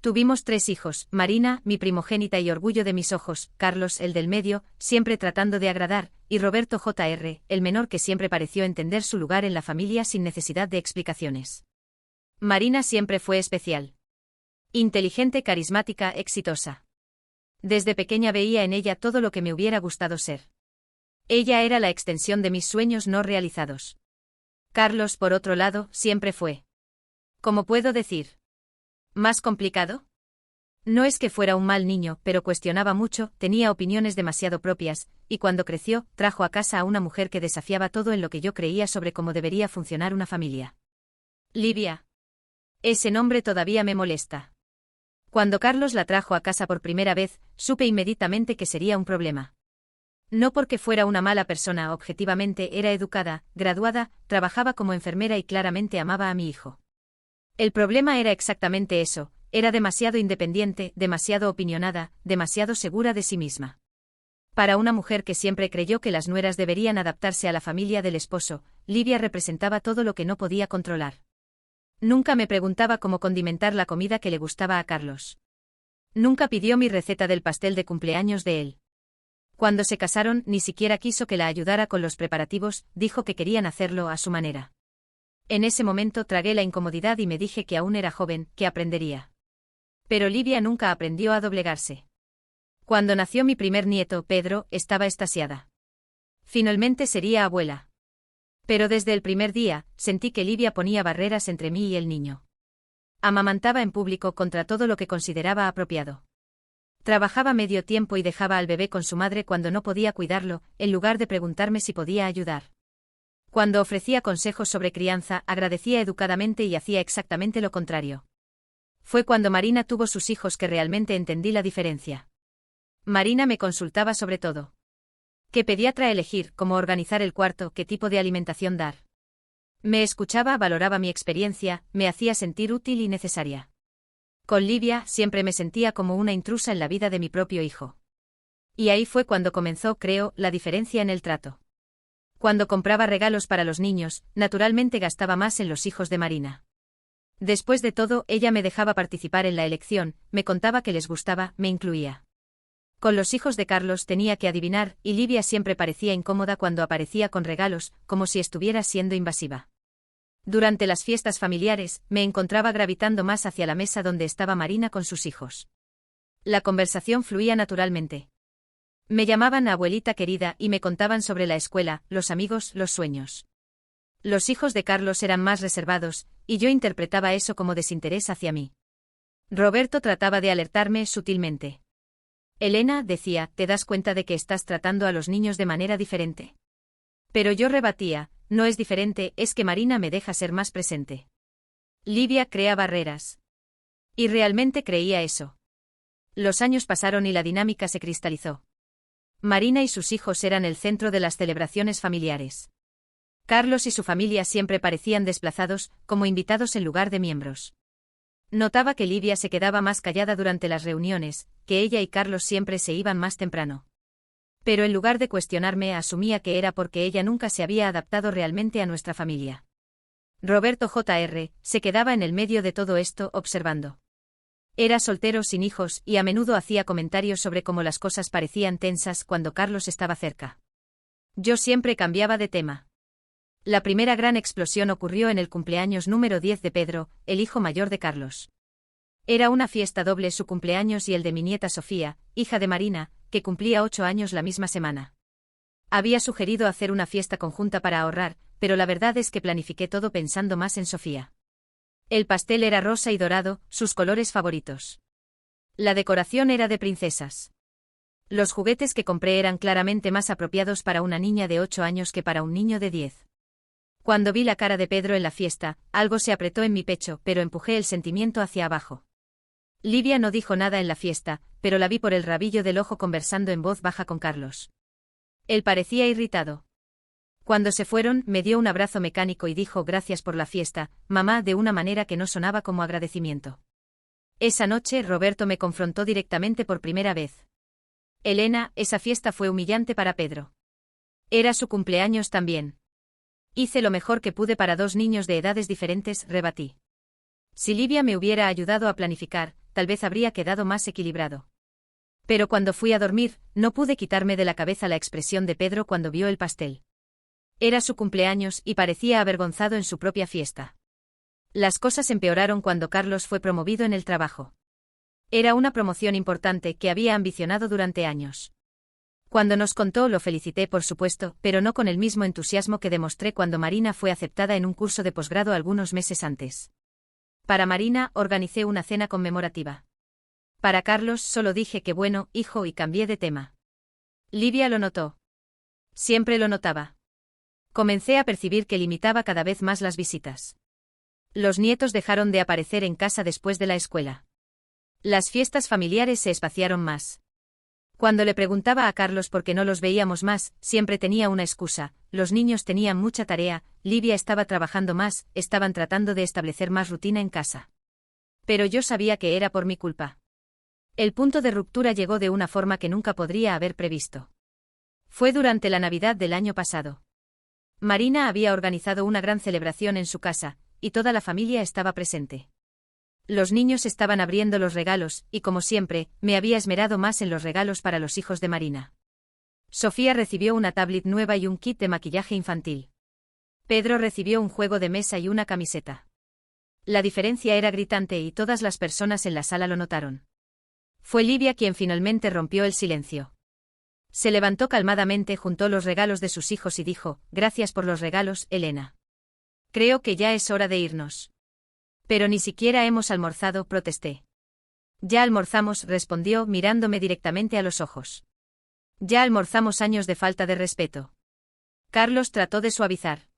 Tuvimos 3 hijos, Marina, mi primogénita y orgullo de mis ojos, Carlos, el del medio, siempre tratando de agradar, y Roberto Jr., el menor que siempre pareció entender su lugar en la familia sin necesidad de explicaciones. Marina siempre fue especial. Inteligente, carismática, exitosa. Desde pequeña veía en ella todo lo que me hubiera gustado ser. Ella era la extensión de mis sueños no realizados. Carlos, por otro lado, siempre fue. ¿Cómo puedo decir? ¿Más complicado? No es que fuera un mal niño, pero cuestionaba mucho, tenía opiniones demasiado propias, y cuando creció, trajo a casa a una mujer que desafiaba todo en lo que yo creía sobre cómo debería funcionar una familia. Livia. Ese nombre todavía me molesta. Cuando Carlos la trajo a casa por primera vez, supe inmediatamente que sería un problema. No porque fuera una mala persona, objetivamente era educada, graduada, trabajaba como enfermera y claramente amaba a mi hijo. El problema era exactamente eso, era demasiado independiente, demasiado opinionada, demasiado segura de sí misma. Para una mujer que siempre creyó que las nueras deberían adaptarse a la familia del esposo, Livia representaba todo lo que no podía controlar. Nunca me preguntaba cómo condimentar la comida que le gustaba a Carlos. Nunca pidió mi receta del pastel de cumpleaños de él. Cuando se casaron, ni siquiera quiso que la ayudara con los preparativos, dijo que querían hacerlo a su manera. En ese momento tragué la incomodidad y me dije que aún era joven, que aprendería. Pero Livia nunca aprendió a doblegarse. Cuando nació mi primer nieto, Pedro, estaba extasiada. Finalmente sería abuela. Pero desde el primer día, sentí que Livia ponía barreras entre mí y el niño. Amamantaba en público contra todo lo que consideraba apropiado. Trabajaba medio tiempo y dejaba al bebé con su madre cuando no podía cuidarlo, en lugar de preguntarme si podía ayudar. Cuando ofrecía consejos sobre crianza, agradecía educadamente y hacía exactamente lo contrario. Fue cuando Marina tuvo sus hijos que realmente entendí la diferencia. Marina me consultaba sobre todo. ¿Qué pediatra elegir, cómo organizar el cuarto, qué tipo de alimentación dar? Me escuchaba, valoraba mi experiencia, me hacía sentir útil y necesaria. Con Livia siempre me sentía como una intrusa en la vida de mi propio hijo. Y ahí fue cuando comenzó, creo, la diferencia en el trato. Cuando compraba regalos para los niños, naturalmente gastaba más en los hijos de Marina. Después de todo, ella me dejaba participar en la elección, me contaba que les gustaba, me incluía. Con los hijos de Carlos tenía que adivinar, y Livia siempre parecía incómoda cuando aparecía con regalos, como si estuviera siendo invasiva. Durante las fiestas familiares, me encontraba gravitando más hacia la mesa donde estaba Marina con sus hijos. La conversación fluía naturalmente. Me llamaban abuelita querida y me contaban sobre la escuela, los amigos, los sueños. Los hijos de Carlos eran más reservados, y yo interpretaba eso como desinterés hacia mí. Roberto trataba de alertarme sutilmente. Elena, decía, ¿te das cuenta de que estás tratando a los niños de manera diferente? Pero yo rebatía, no es diferente, es que Marina me deja ser más presente. Livia crea barreras. Y realmente creía eso. Los años pasaron y la dinámica se cristalizó. Marina y sus hijos eran el centro de las celebraciones familiares. Carlos y su familia siempre parecían desplazados, como invitados en lugar de miembros. Notaba que Livia se quedaba más callada durante las reuniones, que ella y Carlos siempre se iban más temprano. Pero en lugar de cuestionarme, asumía que era porque ella nunca se había adaptado realmente a nuestra familia. Roberto Jr. se quedaba en el medio de todo esto, observando. Era soltero sin hijos y a menudo hacía comentarios sobre cómo las cosas parecían tensas cuando Carlos estaba cerca. Yo siempre cambiaba de tema. La primera gran explosión ocurrió en el cumpleaños número 10 de Pedro, el hijo mayor de Carlos. Era una fiesta doble, su cumpleaños y el de mi nieta Sofía, hija de Marina, que cumplía 8 años la misma semana. Había sugerido hacer una fiesta conjunta para ahorrar, pero la verdad es que planifiqué todo pensando más en Sofía. El pastel era rosa y dorado, sus colores favoritos. La decoración era de princesas. Los juguetes que compré eran claramente más apropiados para una niña de 8 años que para un niño de 10. Cuando vi la cara de Pedro en la fiesta, algo se apretó en mi pecho, pero empujé el sentimiento hacia abajo. Livia no dijo nada en la fiesta, pero la vi por el rabillo del ojo conversando en voz baja con Carlos. Él parecía irritado. Cuando se fueron, me dio un abrazo mecánico y dijo gracias por la fiesta, mamá, de una manera que no sonaba como agradecimiento. Esa noche Roberto me confrontó directamente por primera vez. Elena, esa fiesta fue humillante para Pedro. Era su cumpleaños también. Hice lo mejor que pude para 2 niños de edades diferentes, rebatí. Si Livia me hubiera ayudado a planificar, tal vez habría quedado más equilibrado. Pero cuando fui a dormir, no pude quitarme de la cabeza la expresión de Pedro cuando vio el pastel. Era su cumpleaños y parecía avergonzado en su propia fiesta. Las cosas empeoraron cuando Carlos fue promovido en el trabajo. Era una promoción importante que había ambicionado durante años. Cuando nos contó, lo felicité por supuesto, pero no con el mismo entusiasmo que demostré cuando Marina fue aceptada en un curso de posgrado algunos meses antes. Para Marina, organicé una cena conmemorativa. Para Carlos, solo dije que bueno, hijo, y cambié de tema. Livia lo notó. Siempre lo notaba. Comencé a percibir que limitaba cada vez más las visitas. Los nietos dejaron de aparecer en casa después de la escuela. Las fiestas familiares se espaciaron más. Cuando le preguntaba a Carlos por qué no los veíamos más, siempre tenía una excusa: los niños tenían mucha tarea, Livia estaba trabajando más, estaban tratando de establecer más rutina en casa. Pero yo sabía que era por mi culpa. El punto de ruptura llegó de una forma que nunca podría haber previsto. Fue durante la Navidad del año pasado. Marina había organizado una gran celebración en su casa, y toda la familia estaba presente. Los niños estaban abriendo los regalos, y como siempre, me había esmerado más en los regalos para los hijos de Marina. Sofía recibió una tablet nueva y un kit de maquillaje infantil. Pedro recibió un juego de mesa y una camiseta. La diferencia era gritante y todas las personas en la sala lo notaron. Fue Livia quien finalmente rompió el silencio. Se levantó calmadamente, juntó los regalos de sus hijos y dijo: gracias por los regalos, Elena. Creo que ya es hora de irnos. Pero ni siquiera hemos almorzado, protesté. Ya almorzamos, respondió, mirándome directamente a los ojos. Ya almorzamos. Años de falta de respeto. Carlos trató de suavizar.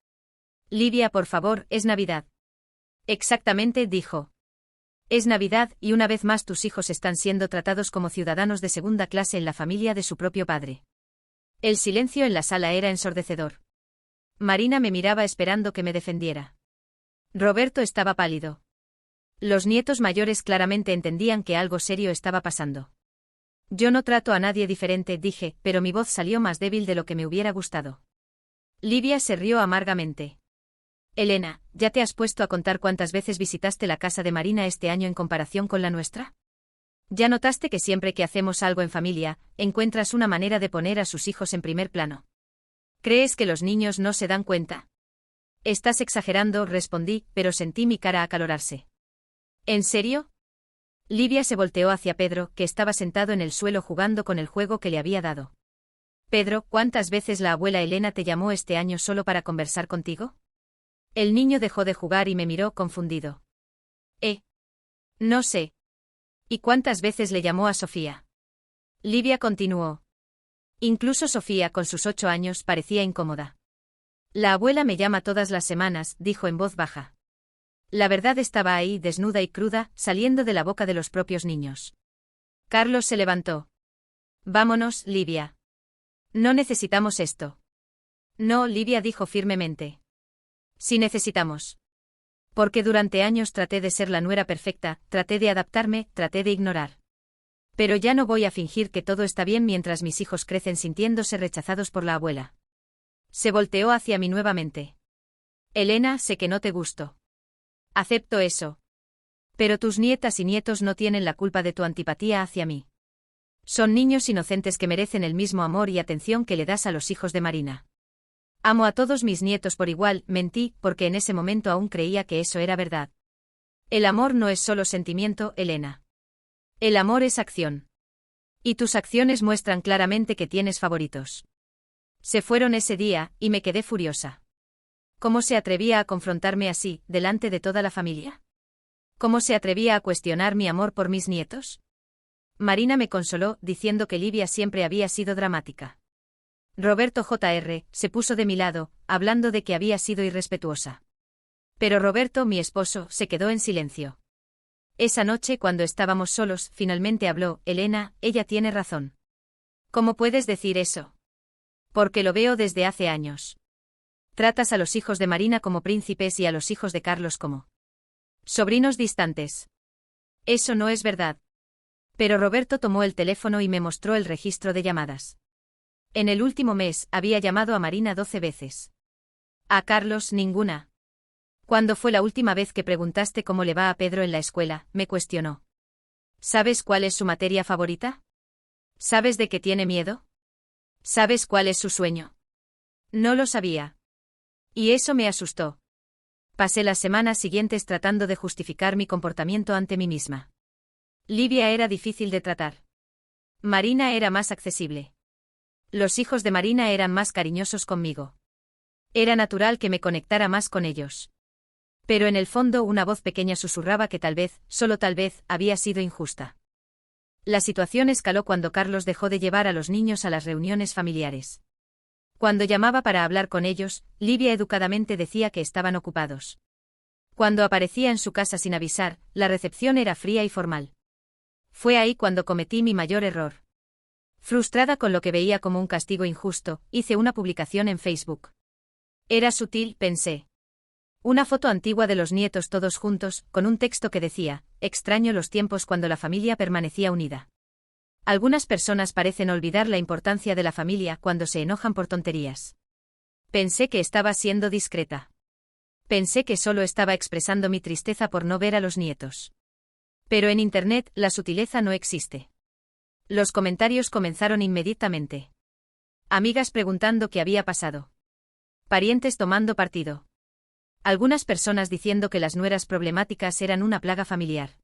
Livia, por favor, es Navidad. Exactamente, dijo. Es Navidad, y una vez más tus hijos están siendo tratados como ciudadanos de segunda clase en la familia de su propio padre. El silencio en la sala era ensordecedor. Marina me miraba esperando que me defendiera. Roberto estaba pálido. Los nietos mayores claramente entendían que algo serio estaba pasando. Yo no trato a nadie diferente, dije, pero mi voz salió más débil de lo que me hubiera gustado. Livia se rió amargamente. Elena, ¿ya te has puesto a contar cuántas veces visitaste la casa de Marina este año en comparación con la nuestra? ¿Ya notaste que siempre que hacemos algo en familia, encuentras una manera de poner a sus hijos en primer plano? ¿Crees que los niños no se dan cuenta? Estás exagerando, respondí, pero sentí mi cara acalorarse. ¿En serio? Livia se volteó hacia Pedro, que estaba sentado en el suelo jugando con el juego que le había dado. Pedro, ¿cuántas veces la abuela Elena te llamó este año solo para conversar contigo? El niño dejó de jugar y me miró confundido. No sé. ¿Y cuántas veces le llamó a Sofía? Livia continuó. Incluso Sofía, con sus 8 años, parecía incómoda. La abuela me llama todas las semanas, dijo en voz baja. La verdad estaba ahí, desnuda y cruda, saliendo de la boca de los propios niños. Carlos se levantó. Vámonos, Livia. No necesitamos esto. No, Livia dijo firmemente. Sí necesitamos. Porque durante años traté de ser la nuera perfecta, traté de adaptarme, traté de ignorar. Pero ya no voy a fingir que todo está bien mientras mis hijos crecen sintiéndose rechazados por la abuela. Se volteó hacia mí nuevamente. Elena, sé que no te gusto. Acepto eso. Pero tus nietas y nietos no tienen la culpa de tu antipatía hacia mí. Son niños inocentes que merecen el mismo amor y atención que le das a los hijos de Marina. Amo a todos mis nietos por igual, mentí, porque en ese momento aún creía que eso era verdad. El amor no es solo sentimiento, Elena. El amor es acción. Y tus acciones muestran claramente que tienes favoritos. Se fueron ese día, y me quedé furiosa. ¿Cómo se atrevía a confrontarme así, delante de toda la familia? ¿Cómo se atrevía a cuestionar mi amor por mis nietos? Marina me consoló, diciendo que Livia siempre había sido dramática. Roberto Jr. se puso de mi lado, hablando de que había sido irrespetuosa. Pero Roberto, mi esposo, se quedó en silencio. Esa noche, cuando estábamos solos, finalmente habló. Elena, ella tiene razón. ¿Cómo puedes decir eso? Porque lo veo desde hace años. Tratas a los hijos de Marina como príncipes y a los hijos de Carlos como sobrinos distantes. Eso no es verdad. Pero Roberto tomó el teléfono y me mostró el registro de llamadas. En el último mes, había llamado a Marina 12 veces. A Carlos, ninguna. ¿Cuándo fue la última vez que preguntaste cómo le va a Pedro en la escuela?, me cuestionó. ¿Sabes cuál es su materia favorita? ¿Sabes de qué tiene miedo? ¿Sabes cuál es su sueño? No lo sabía. Y eso me asustó. Pasé las semanas siguientes tratando de justificar mi comportamiento ante mí misma. Livia era difícil de tratar. Marina era más accesible. Los hijos de Marina eran más cariñosos conmigo. Era natural que me conectara más con ellos. Pero en el fondo una voz pequeña susurraba que tal vez, solo tal vez, había sido injusta. La situación escaló cuando Carlos dejó de llevar a los niños a las reuniones familiares. Cuando llamaba para hablar con ellos, Livia educadamente decía que estaban ocupados. Cuando aparecía en su casa sin avisar, la recepción era fría y formal. Fue ahí cuando cometí mi mayor error. Frustrada con lo que veía como un castigo injusto, hice una publicación en Facebook. Era sutil, pensé. Una foto antigua de los nietos todos juntos, con un texto que decía: extraño los tiempos cuando la familia permanecía unida. Algunas personas parecen olvidar la importancia de la familia cuando se enojan por tonterías. Pensé que estaba siendo discreta. Pensé que solo estaba expresando mi tristeza por no ver a los nietos. Pero en Internet, la sutileza no existe. Los comentarios comenzaron inmediatamente. Amigas preguntando qué había pasado. Parientes tomando partido. Algunas personas diciendo que las nueras problemáticas eran una plaga familiar.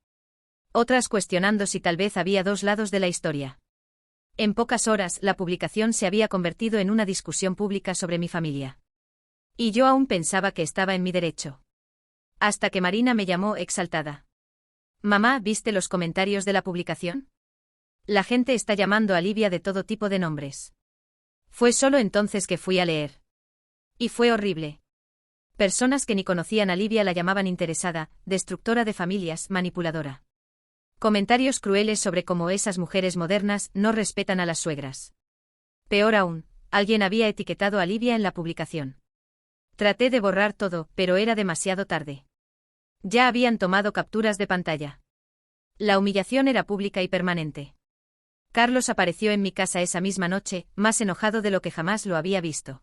Otras cuestionando si tal vez había dos lados de la historia. En pocas horas, la publicación se había convertido en una discusión pública sobre mi familia. Y yo aún pensaba que estaba en mi derecho. Hasta que Marina me llamó exaltada. Mamá, ¿viste los comentarios de la publicación? La gente está llamando a Livia de todo tipo de nombres. Fue solo entonces que fui a leer. Y fue horrible. Personas que ni conocían a Livia la llamaban interesada, destructora de familias, manipuladora. Comentarios crueles sobre cómo esas mujeres modernas no respetan a las suegras. Peor aún, alguien había etiquetado a Livia en la publicación. Traté de borrar todo, pero era demasiado tarde. Ya habían tomado capturas de pantalla. La humillación era pública y permanente. Carlos apareció en mi casa esa misma noche, más enojado de lo que jamás lo había visto.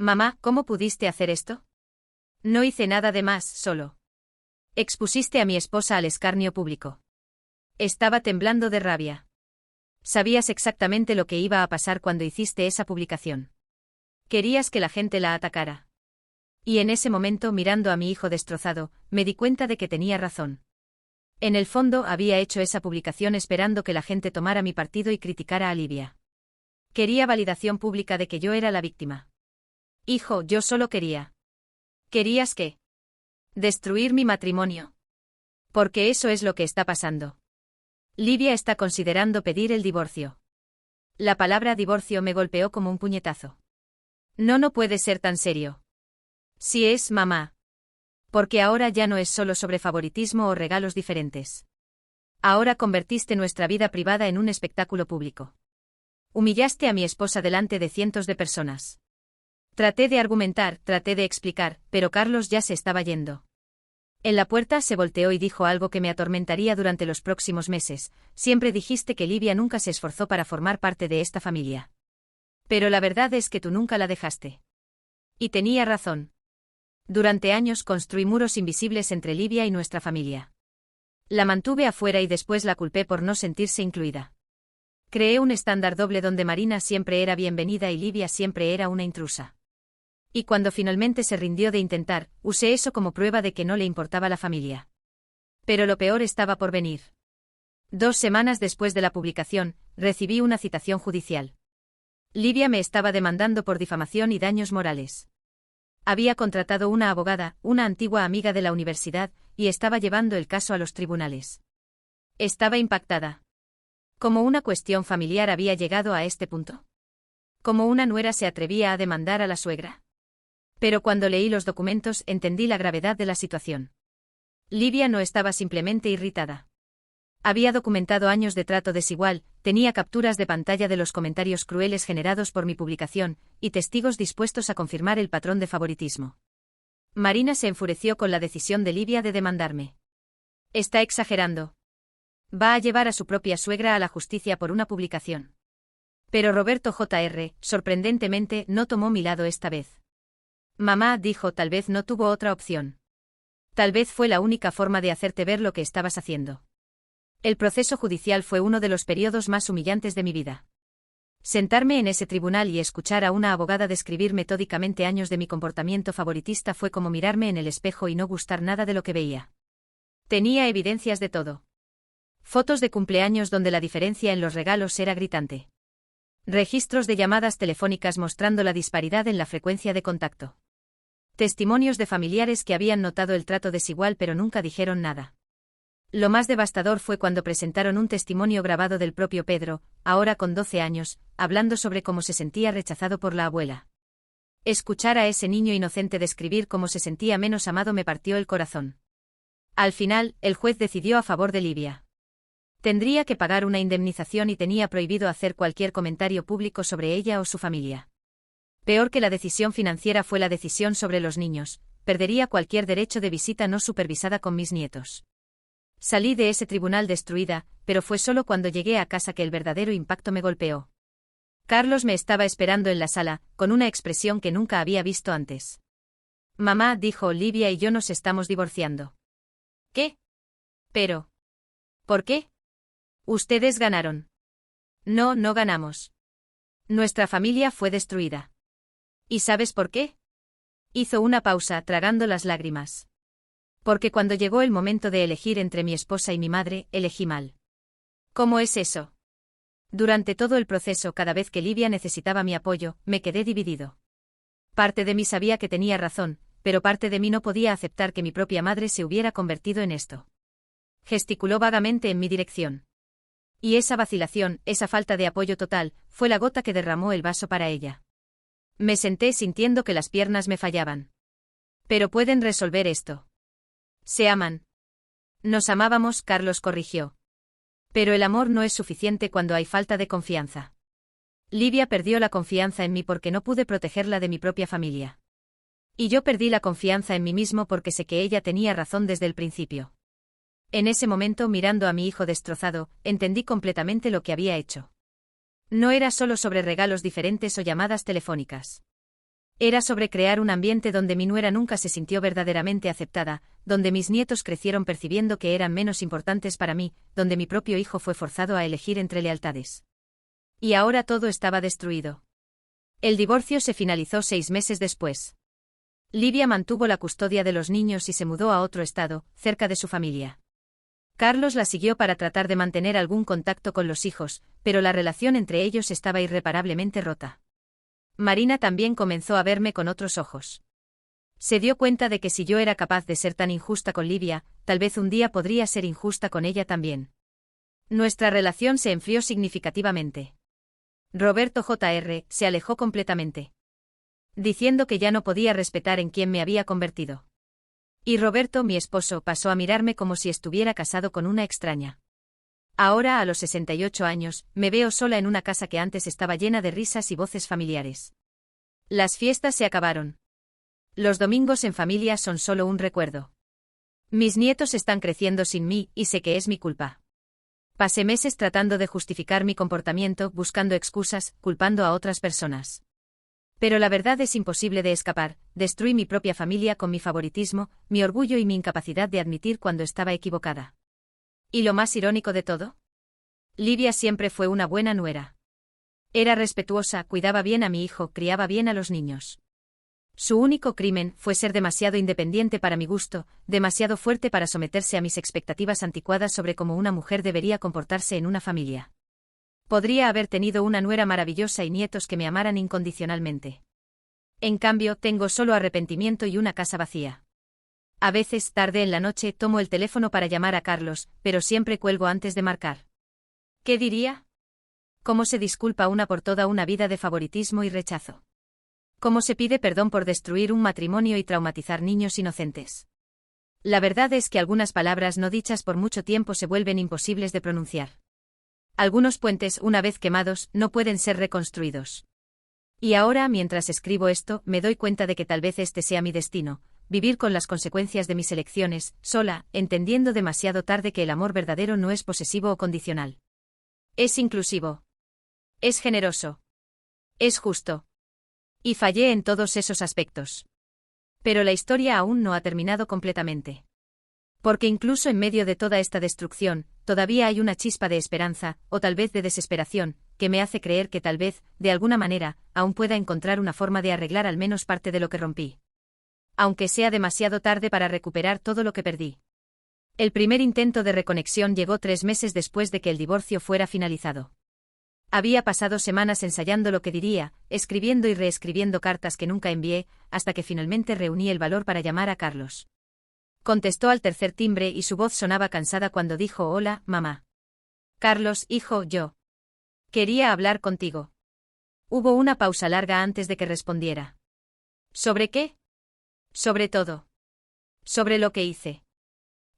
Mamá, ¿cómo pudiste hacer esto? No hice nada de más, solo. Expusiste a mi esposa al escarnio público. Estaba temblando de rabia. Sabías exactamente lo que iba a pasar cuando hiciste esa publicación. Querías que la gente la atacara. Y en ese momento, mirando a mi hijo destrozado, me di cuenta de que tenía razón. En el fondo, había hecho esa publicación esperando que la gente tomara mi partido y criticara a Livia. Quería validación pública de que yo era la víctima. Hijo, yo solo quería. ¿Querías qué? Destruir mi matrimonio. Porque eso es lo que está pasando. Livia está considerando pedir el divorcio. La palabra divorcio me golpeó como un puñetazo. No puede ser tan serio. Si es, mamá. Porque ahora ya no es solo sobre favoritismo o regalos diferentes. Ahora convertiste nuestra vida privada en un espectáculo público. Humillaste a mi esposa delante de cientos de personas. Traté de argumentar, traté de explicar, pero Carlos ya se estaba yendo. En la puerta se volteó y dijo algo que me atormentaría durante los próximos meses. Siempre dijiste que Livia nunca se esforzó para formar parte de esta familia. Pero la verdad es que tú nunca la dejaste. Y tenía razón. Durante años construí muros invisibles entre Livia y nuestra familia. La mantuve afuera y después la culpé por no sentirse incluida. Creé un estándar doble donde Marina siempre era bienvenida y Livia siempre era una intrusa. Y cuando finalmente se rindió de intentar, usé eso como prueba de que no le importaba la familia. Pero lo peor estaba por venir. 2 semanas después de la publicación, recibí una citación judicial. Livia me estaba demandando por difamación y daños morales. Había contratado una abogada, una antigua amiga de la universidad, y estaba llevando el caso a los tribunales. Estaba impactada. ¿Cómo una cuestión familiar había llegado a este punto? ¿Cómo una nuera se atrevía a demandar a la suegra? Pero cuando leí los documentos entendí la gravedad de la situación. Livia no estaba simplemente irritada. Había documentado años de trato desigual, tenía capturas de pantalla de los comentarios crueles generados por mi publicación, y testigos dispuestos a confirmar el patrón de favoritismo. Marina se enfureció con la decisión de Livia de demandarme. Está exagerando. Va a llevar a su propia suegra a la justicia por una publicación. Pero Roberto Jr., sorprendentemente, no tomó mi lado esta vez. Mamá, dijo, tal vez no tuvo otra opción. Tal vez fue la única forma de hacerte ver lo que estabas haciendo. El proceso judicial fue uno de los periodos más humillantes de mi vida. Sentarme en ese tribunal y escuchar a una abogada describir metódicamente años de mi comportamiento favoritista fue como mirarme en el espejo y no gustar nada de lo que veía. Tenía evidencias de todo. Fotos de cumpleaños donde la diferencia en los regalos era gritante. Registros de llamadas telefónicas mostrando la disparidad en la frecuencia de contacto. Testimonios de familiares que habían notado el trato desigual pero nunca dijeron nada. Lo más devastador fue cuando presentaron un testimonio grabado del propio Pedro, ahora con 12 años, hablando sobre cómo se sentía rechazado por la abuela. Escuchar a ese niño inocente describir cómo se sentía menos amado me partió el corazón. Al final, el juez decidió a favor de Livia. Tendría que pagar una indemnización y tenía prohibido hacer cualquier comentario público sobre ella o su familia. Peor que la decisión financiera fue la decisión sobre los niños, perdería cualquier derecho de visita no supervisada con mis nietos. Salí de ese tribunal destruida, pero fue solo cuando llegué a casa que el verdadero impacto me golpeó. Carlos me estaba esperando en la sala, con una expresión que nunca había visto antes. Mamá, dijo, Livia y yo nos estamos divorciando. ¿Qué? Pero. ¿Por qué? Ustedes ganaron. No ganamos. Nuestra familia fue destruida. ¿Y sabes por qué? Hizo una pausa, tragando las lágrimas. Porque cuando llegó el momento de elegir entre mi esposa y mi madre, elegí mal. ¿Cómo es eso? Durante todo el proceso, cada vez que Livia necesitaba mi apoyo, me quedé dividido. Parte de mí sabía que tenía razón, pero parte de mí no podía aceptar que mi propia madre se hubiera convertido en esto. Gesticuló vagamente en mi dirección. Y esa vacilación, esa falta de apoyo total, fue la gota que derramó el vaso para ella. Me senté sintiendo que las piernas me fallaban. Pero pueden resolver esto. Se aman. Nos amábamos, Carlos corrigió. Pero el amor no es suficiente cuando hay falta de confianza. Livia perdió la confianza en mí porque no pude protegerla de mi propia familia. Y yo perdí la confianza en mí mismo porque sé que ella tenía razón desde el principio. En ese momento, mirando a mi hijo destrozado, entendí completamente lo que había hecho. No era solo sobre regalos diferentes o llamadas telefónicas. Era sobre crear un ambiente donde mi nuera nunca se sintió verdaderamente aceptada, donde mis nietos crecieron percibiendo que eran menos importantes para mí, donde mi propio hijo fue forzado a elegir entre lealtades. Y ahora todo estaba destruido. El divorcio se finalizó 6 meses después. Livia mantuvo la custodia de los niños y se mudó a otro estado, cerca de su familia. Carlos la siguió para tratar de mantener algún contacto con los hijos, pero la relación entre ellos estaba irreparablemente rota. Marina también comenzó a verme con otros ojos. Se dio cuenta de que si yo era capaz de ser tan injusta con Livia, tal vez un día podría ser injusta con ella también. Nuestra relación se enfrió significativamente. Roberto Jr. se alejó completamente, diciendo que ya no podía respetar en quién me había convertido. Y Roberto, mi esposo, pasó a mirarme como si estuviera casado con una extraña. Ahora, a los 68 años, me veo sola en una casa que antes estaba llena de risas y voces familiares. Las fiestas se acabaron. Los domingos en familia son solo un recuerdo. Mis nietos están creciendo sin mí, y sé que es mi culpa. Pasé meses tratando de justificar mi comportamiento, buscando excusas, culpando a otras personas. Pero la verdad es imposible de escapar. Destruí mi propia familia con mi favoritismo, mi orgullo y mi incapacidad de admitir cuando estaba equivocada. ¿Y lo más irónico de todo? Livia siempre fue una buena nuera. Era respetuosa, cuidaba bien a mi hijo, criaba bien a los niños. Su único crimen fue ser demasiado independiente para mi gusto, demasiado fuerte para someterse a mis expectativas anticuadas sobre cómo una mujer debería comportarse en una familia. Podría haber tenido una nuera maravillosa y nietos que me amaran incondicionalmente. En cambio, tengo solo arrepentimiento y una casa vacía. A veces, tarde en la noche, tomo el teléfono para llamar a Carlos, pero siempre cuelgo antes de marcar. ¿Qué diría? ¿Cómo se disculpa una por toda una vida de favoritismo y rechazo? ¿Cómo se pide perdón por destruir un matrimonio y traumatizar niños inocentes? La verdad es que algunas palabras no dichas por mucho tiempo se vuelven imposibles de pronunciar. Algunos puentes, una vez quemados, no pueden ser reconstruidos. Y ahora, mientras escribo esto, me doy cuenta de que tal vez este sea mi destino, vivir con las consecuencias de mis elecciones, sola, entendiendo demasiado tarde que el amor verdadero no es posesivo o condicional. Es inclusivo. Es generoso. Es justo. Y fallé en todos esos aspectos. Pero la historia aún no ha terminado completamente. Porque incluso en medio de toda esta destrucción, todavía hay una chispa de esperanza, o tal vez de desesperación, que me hace creer que tal vez, de alguna manera, aún pueda encontrar una forma de arreglar al menos parte de lo que rompí. Aunque sea demasiado tarde para recuperar todo lo que perdí. El primer intento de reconexión llegó 3 meses después de que el divorcio fuera finalizado. Había pasado semanas ensayando lo que diría, escribiendo y reescribiendo cartas que nunca envié, hasta que finalmente reuní el valor para llamar a Carlos. Contestó al tercer timbre y su voz sonaba cansada cuando dijo: «Hola, mamá». «Carlos, hijo, yo. Quería hablar contigo». Hubo una pausa larga antes de que respondiera. «¿Sobre qué?» «Sobre todo. Sobre lo que hice.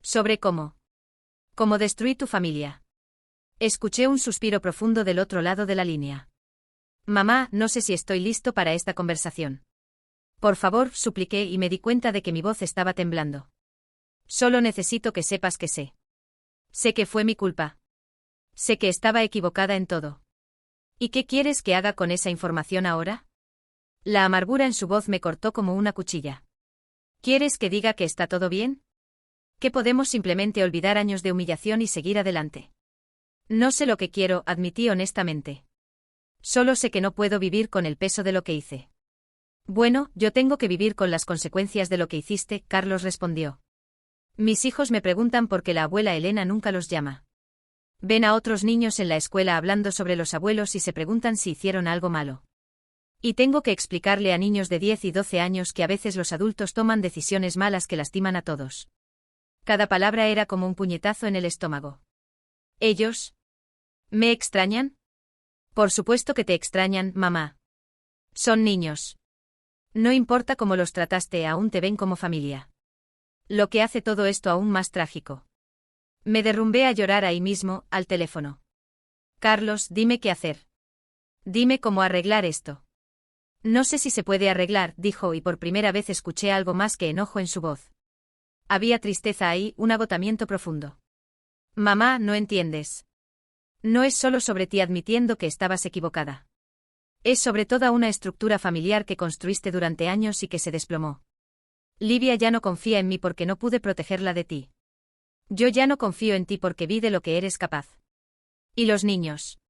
Sobre cómo. Cómo destruí tu familia». Escuché un suspiro profundo del otro lado de la línea. «Mamá, no sé si estoy listo para esta conversación». «Por favor», supliqué y me di cuenta de que mi voz estaba temblando. «Solo necesito que sepas que sé. Sé que fue mi culpa. Sé que estaba equivocada en todo». «¿Y qué quieres que haga con esa información ahora?» La amargura en su voz me cortó como una cuchilla. «¿Quieres que diga que está todo bien? ¿Que podemos simplemente olvidar años de humillación y seguir adelante?» «No sé lo que quiero», admití honestamente. «Solo sé que no puedo vivir con el peso de lo que hice». «Bueno, yo tengo que vivir con las consecuencias de lo que hiciste», Carlos respondió. «Mis hijos me preguntan por qué la abuela Elena nunca los llama. Ven a otros niños en la escuela hablando sobre los abuelos y se preguntan si hicieron algo malo. Y tengo que explicarle a niños de 10 y 12 años que a veces los adultos toman decisiones malas que lastiman a todos». Cada palabra era como un puñetazo en el estómago. «¿Ellos? ¿Me extrañan?» «Por supuesto que te extrañan, mamá. Son niños. No importa cómo los trataste, aún te ven como familia. Lo que hace todo esto aún más trágico». Me derrumbé a llorar ahí mismo, al teléfono. «Carlos, dime qué hacer. Dime cómo arreglar esto». «No sé si se puede arreglar», dijo, y por primera vez escuché algo más que enojo en su voz. Había tristeza ahí, un agotamiento profundo. «Mamá, no entiendes. No es solo sobre ti admitiendo que estabas equivocada. Es sobre toda una estructura familiar que construiste durante años y que se desplomó. Livia ya no confía en mí porque no pude protegerla de ti. Yo ya no confío en ti porque vi de lo que eres capaz. ¿Y los niños?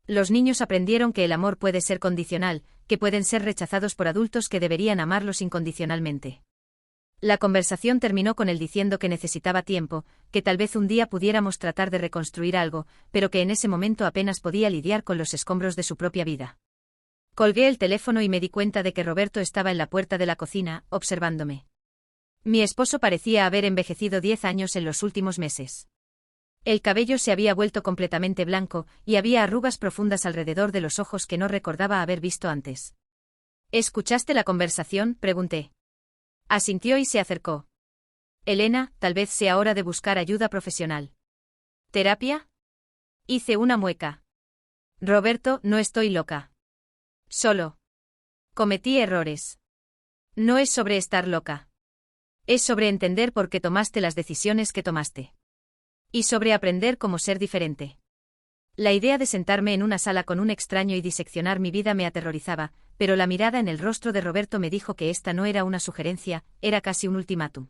Los niños aprendieron que el amor puede ser condicional, que pueden ser rechazados por adultos que deberían amarlos incondicionalmente. La conversación terminó con él diciendo que necesitaba tiempo, que tal vez un día pudiéramos tratar de reconstruir algo, pero que en ese momento apenas podía lidiar con los escombros de su propia vida. Colgué el teléfono y me di cuenta de que Roberto estaba en la puerta de la cocina, observándome. Mi esposo parecía haber envejecido 10 años en los últimos meses. El cabello se había vuelto completamente blanco, y había arrugas profundas alrededor de los ojos que no recordaba haber visto antes. ¿Escuchaste la conversación?, pregunté. Asintió y se acercó. Elena, tal vez sea hora de buscar ayuda profesional. ¿Terapia? Hice una mueca. Roberto, no estoy loca. Solo. Cometí errores. No es sobre estar loca. Es sobre entender por qué tomaste las decisiones que tomaste. Y sobre aprender cómo ser diferente. La idea de sentarme en una sala con un extraño y diseccionar mi vida me aterrorizaba, pero la mirada en el rostro de Roberto me dijo que esta no era una sugerencia, era casi un ultimátum.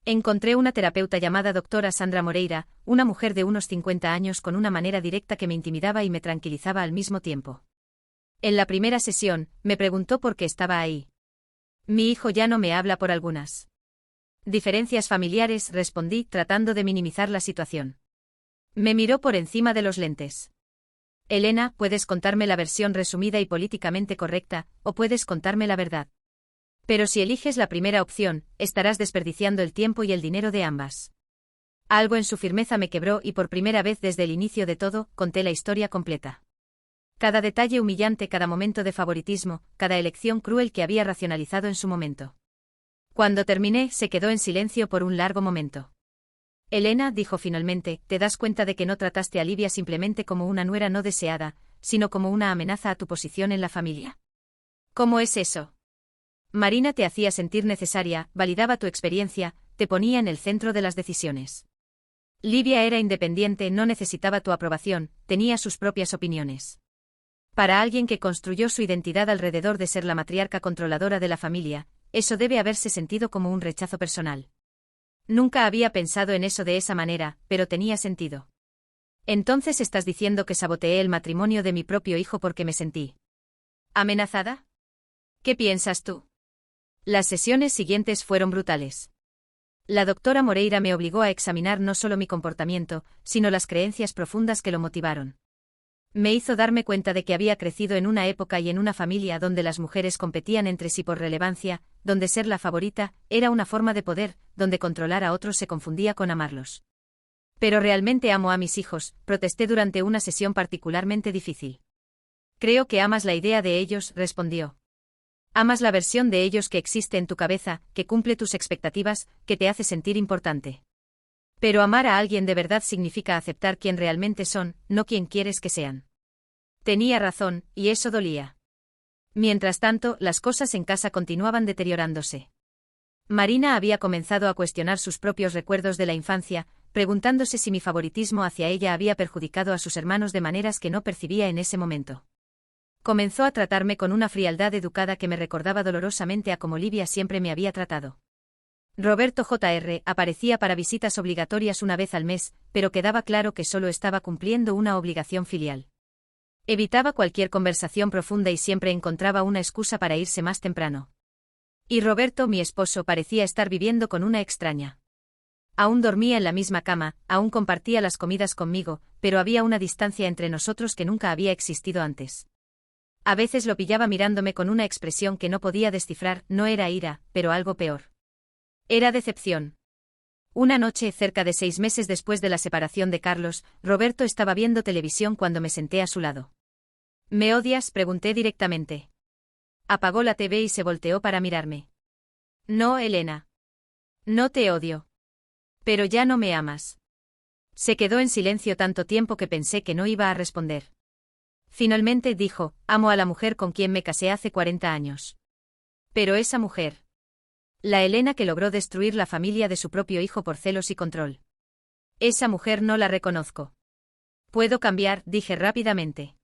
Encontré una terapeuta llamada doctora Sandra Moreira, una mujer de unos 50 años con una manera directa que me intimidaba y me tranquilizaba al mismo tiempo. En la primera sesión, me preguntó por qué estaba ahí. Mi hijo ya no me habla por algunas diferencias familiares, respondí, tratando de minimizar la situación. Me miró por encima de los lentes. Elena, puedes contarme la versión resumida y políticamente correcta, o puedes contarme la verdad. Pero si eliges la primera opción, estarás desperdiciando el tiempo y el dinero de ambas. Algo en su firmeza me quebró y por primera vez desde el inicio de todo, conté la historia completa. Cada detalle humillante, cada momento de favoritismo, cada elección cruel que había racionalizado en su momento. Cuando terminé, se quedó en silencio por un largo momento. Elena, dijo finalmente, ¿te das cuenta de que no trataste a Livia simplemente como una nuera no deseada, sino como una amenaza a tu posición en la familia? ¿Cómo es eso? Marina te hacía sentir necesaria, validaba tu experiencia, te ponía en el centro de las decisiones. Livia era independiente, no necesitaba tu aprobación, tenía sus propias opiniones. Para alguien que construyó su identidad alrededor de ser la matriarca controladora de la familia, eso debe haberse sentido como un rechazo personal. Nunca había pensado en eso de esa manera, pero tenía sentido. Entonces estás diciendo que saboteé el matrimonio de mi propio hijo porque me sentí ¿amenazada? ¿Qué piensas tú? Las sesiones siguientes fueron brutales. La doctora Moreira me obligó a examinar no solo mi comportamiento, sino las creencias profundas que lo motivaron. Me hizo darme cuenta de que había crecido en una época y en una familia donde las mujeres competían entre sí por relevancia, donde ser la favorita era una forma de poder, donde controlar a otros se confundía con amarlos. Pero realmente amo a mis hijos, protesté durante una sesión particularmente difícil. Creo que amas la idea de ellos, respondió. Amas la versión de ellos que existe en tu cabeza, que cumple tus expectativas, que te hace sentir importante. Pero amar a alguien de verdad significa aceptar quién realmente son, no quién quieres que sean. Tenía razón, y eso dolía. Mientras tanto, las cosas en casa continuaban deteriorándose. Marina había comenzado a cuestionar sus propios recuerdos de la infancia, preguntándose si mi favoritismo hacia ella había perjudicado a sus hermanos de maneras que no percibía en ese momento. Comenzó a tratarme con una frialdad educada que me recordaba dolorosamente a como Livia siempre me había tratado. Roberto Jr. aparecía para visitas obligatorias una vez al mes, pero quedaba claro que solo estaba cumpliendo una obligación filial. Evitaba cualquier conversación profunda y siempre encontraba una excusa para irse más temprano. Y Roberto, mi esposo, parecía estar viviendo con una extraña. Aún dormía en la misma cama, aún compartía las comidas conmigo, pero había una distancia entre nosotros que nunca había existido antes. A veces lo pillaba mirándome con una expresión que no podía descifrar, no era ira, pero algo peor. Era decepción. Una noche, cerca de 6 meses después de la separación de Carlos, Roberto estaba viendo televisión cuando me senté a su lado. ¿Me odias?, pregunté directamente. Apagó la TV y se volteó para mirarme. No, Elena. No te odio. Pero ya no me amas. Se quedó en silencio tanto tiempo que pensé que no iba a responder. Finalmente dijo, amo a la mujer con quien me casé hace 40 años. Pero esa mujer. La Elena que logró destruir la familia de su propio hijo por celos y control. Esa mujer no la reconozco. Puedo cambiar, dije rápidamente.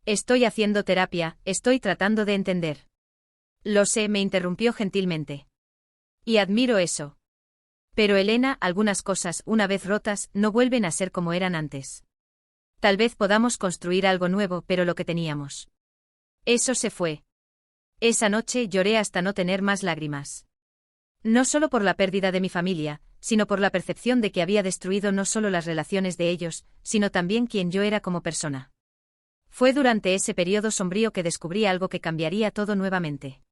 Estoy haciendo terapia, estoy tratando de entender. Lo sé, me interrumpió gentilmente. Y admiro eso. Pero Elena, algunas cosas, una vez rotas, no vuelven a ser como eran antes. Tal vez podamos construir algo nuevo, pero lo que teníamos. Eso se fue. Esa noche lloré hasta no tener más lágrimas. No solo por la pérdida de mi familia, sino por la percepción de que había destruido no solo las relaciones de ellos, sino también quien yo era como persona. Fue durante ese periodo sombrío que descubrí algo que cambiaría todo nuevamente.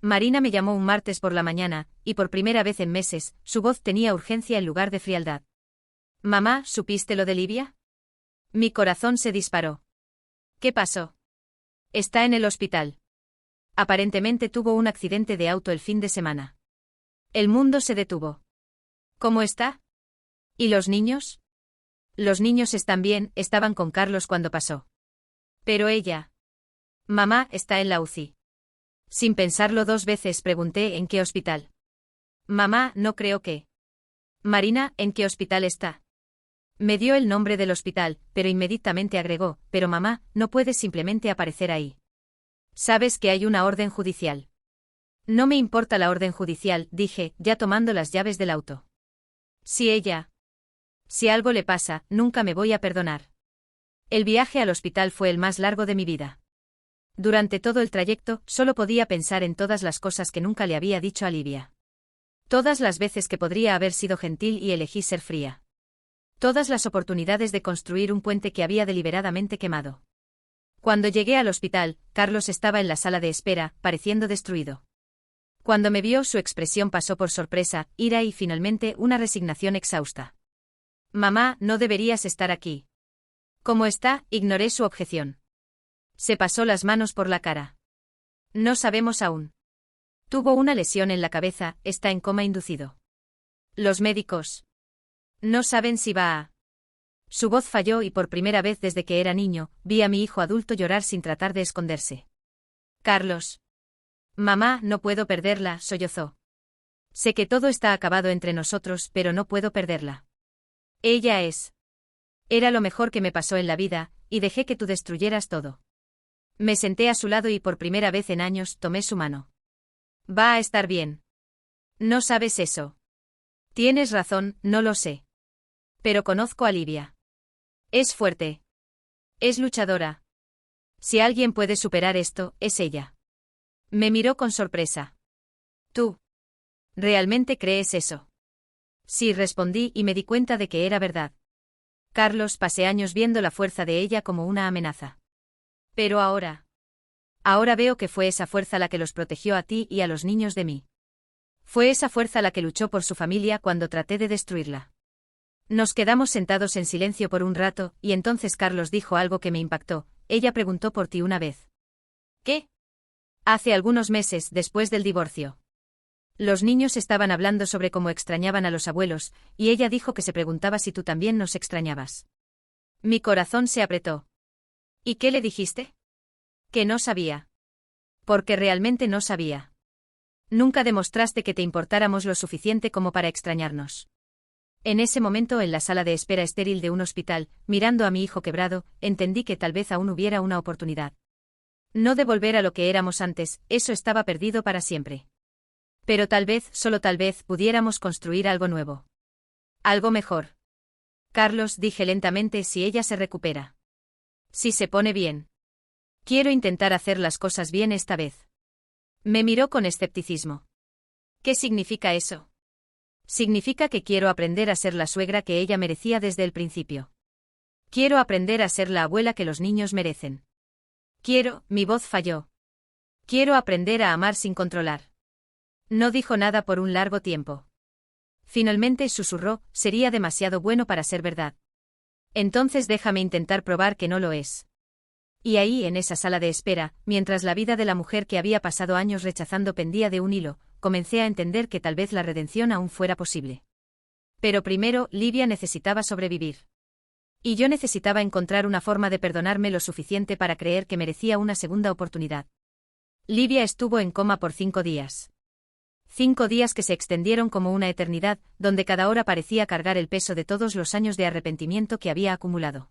Marina me llamó un martes por la mañana, y por primera vez en meses, su voz tenía urgencia en lugar de frialdad. «Mamá, ¿supiste lo de Livia?» Mi corazón se disparó. «¿Qué pasó?» «Está en el hospital. Aparentemente tuvo un accidente de auto el fin de semana. El mundo se detuvo». «¿Cómo está?» «¿Y los niños?» «Los niños están bien, estaban con Carlos cuando pasó». «Pero ella...» «Mamá, está en la UCI». Sin pensarlo dos veces pregunté en qué hospital. «Mamá, no creo que...» «Marina, ¿en qué hospital está?» Me dio el nombre del hospital, pero inmediatamente agregó, «Pero mamá, no puedes simplemente aparecer ahí. Sabes que hay una orden judicial». «No me importa la orden judicial», dije, ya tomando las llaves del auto. Si algo le pasa, nunca me voy a perdonar». El viaje al hospital fue el más largo de mi vida. Durante todo el trayecto, solo podía pensar en todas las cosas que nunca le había dicho a Livia. Todas las veces que podría haber sido gentil y elegí ser fría. Todas las oportunidades de construir un puente que había deliberadamente quemado. Cuando llegué al hospital, Carlos estaba en la sala de espera, pareciendo destruido. Cuando me vio, su expresión pasó por sorpresa, ira y finalmente una resignación exhausta. «Mamá, no deberías estar aquí». «¿Cómo está?», ignoré su objeción. Se pasó las manos por la cara. «No sabemos aún. Tuvo una lesión en la cabeza, está en coma inducido. Los médicos no saben si va a...». Su voz falló y por primera vez desde que era niño, vi a mi hijo adulto llorar sin tratar de esconderse. «Carlos». «Mamá, no puedo perderla», sollozó. «Sé que todo está acabado entre nosotros, pero no puedo perderla. Ella era lo mejor que me pasó en la vida, y dejé que tú destruyeras todo». Me senté a su lado y por primera vez en años tomé su mano. «Va a estar bien». «No sabes eso». «Tienes razón, no lo sé. Pero conozco a Livia. Es fuerte. Es luchadora. Si alguien puede superar esto, es ella». Me miró con sorpresa. «¿Tú realmente crees eso?» «Sí», respondí y me di cuenta de que era verdad. Carlos, pasé años viendo la fuerza de ella como una amenaza. Pero ahora veo que fue esa fuerza la que los protegió a ti y a los niños de mí. Fue esa fuerza la que luchó por su familia cuando traté de destruirla. Nos quedamos sentados en silencio por un rato, y entonces Carlos dijo algo que me impactó. «Ella preguntó por ti una vez». «¿Qué?» «Hace algunos meses, después del divorcio. Los niños estaban hablando sobre cómo extrañaban a los abuelos, y ella dijo que se preguntaba si tú también nos extrañabas». Mi corazón se apretó. «¿Y qué le dijiste?» «Que no sabía». «Porque realmente no sabía. Nunca demostraste que te importáramos lo suficiente como para extrañarnos». En ese momento, en la sala de espera estéril de un hospital, mirando a mi hijo quebrado, entendí que tal vez aún hubiera una oportunidad. No de volver a lo que éramos antes, eso estaba perdido para siempre. Pero tal vez, solo tal vez, pudiéramos construir algo nuevo. Algo mejor. «Carlos», dije lentamente, «si ella se recupera. Si se pone bien. Quiero intentar hacer las cosas bien esta vez». Me miró con escepticismo. «¿Qué significa eso?» «Significa que quiero aprender a ser la suegra que ella merecía desde el principio. Quiero aprender a ser la abuela que los niños merecen. Mi voz falló. Quiero aprender a amar sin controlar». No dijo nada por un largo tiempo. Finalmente susurró, «sería demasiado bueno para ser verdad. Entonces déjame intentar probar que no lo es». Y ahí, en esa sala de espera, mientras la vida de la mujer que había pasado años rechazando pendía de un hilo, comencé a entender que tal vez la redención aún fuera posible. Pero primero, Livia necesitaba sobrevivir. Y yo necesitaba encontrar una forma de perdonarme lo suficiente para creer que merecía una segunda oportunidad. Livia estuvo en coma por 5 días. 5 días que se extendieron como una eternidad, donde cada hora parecía cargar el peso de todos los años de arrepentimiento que había acumulado.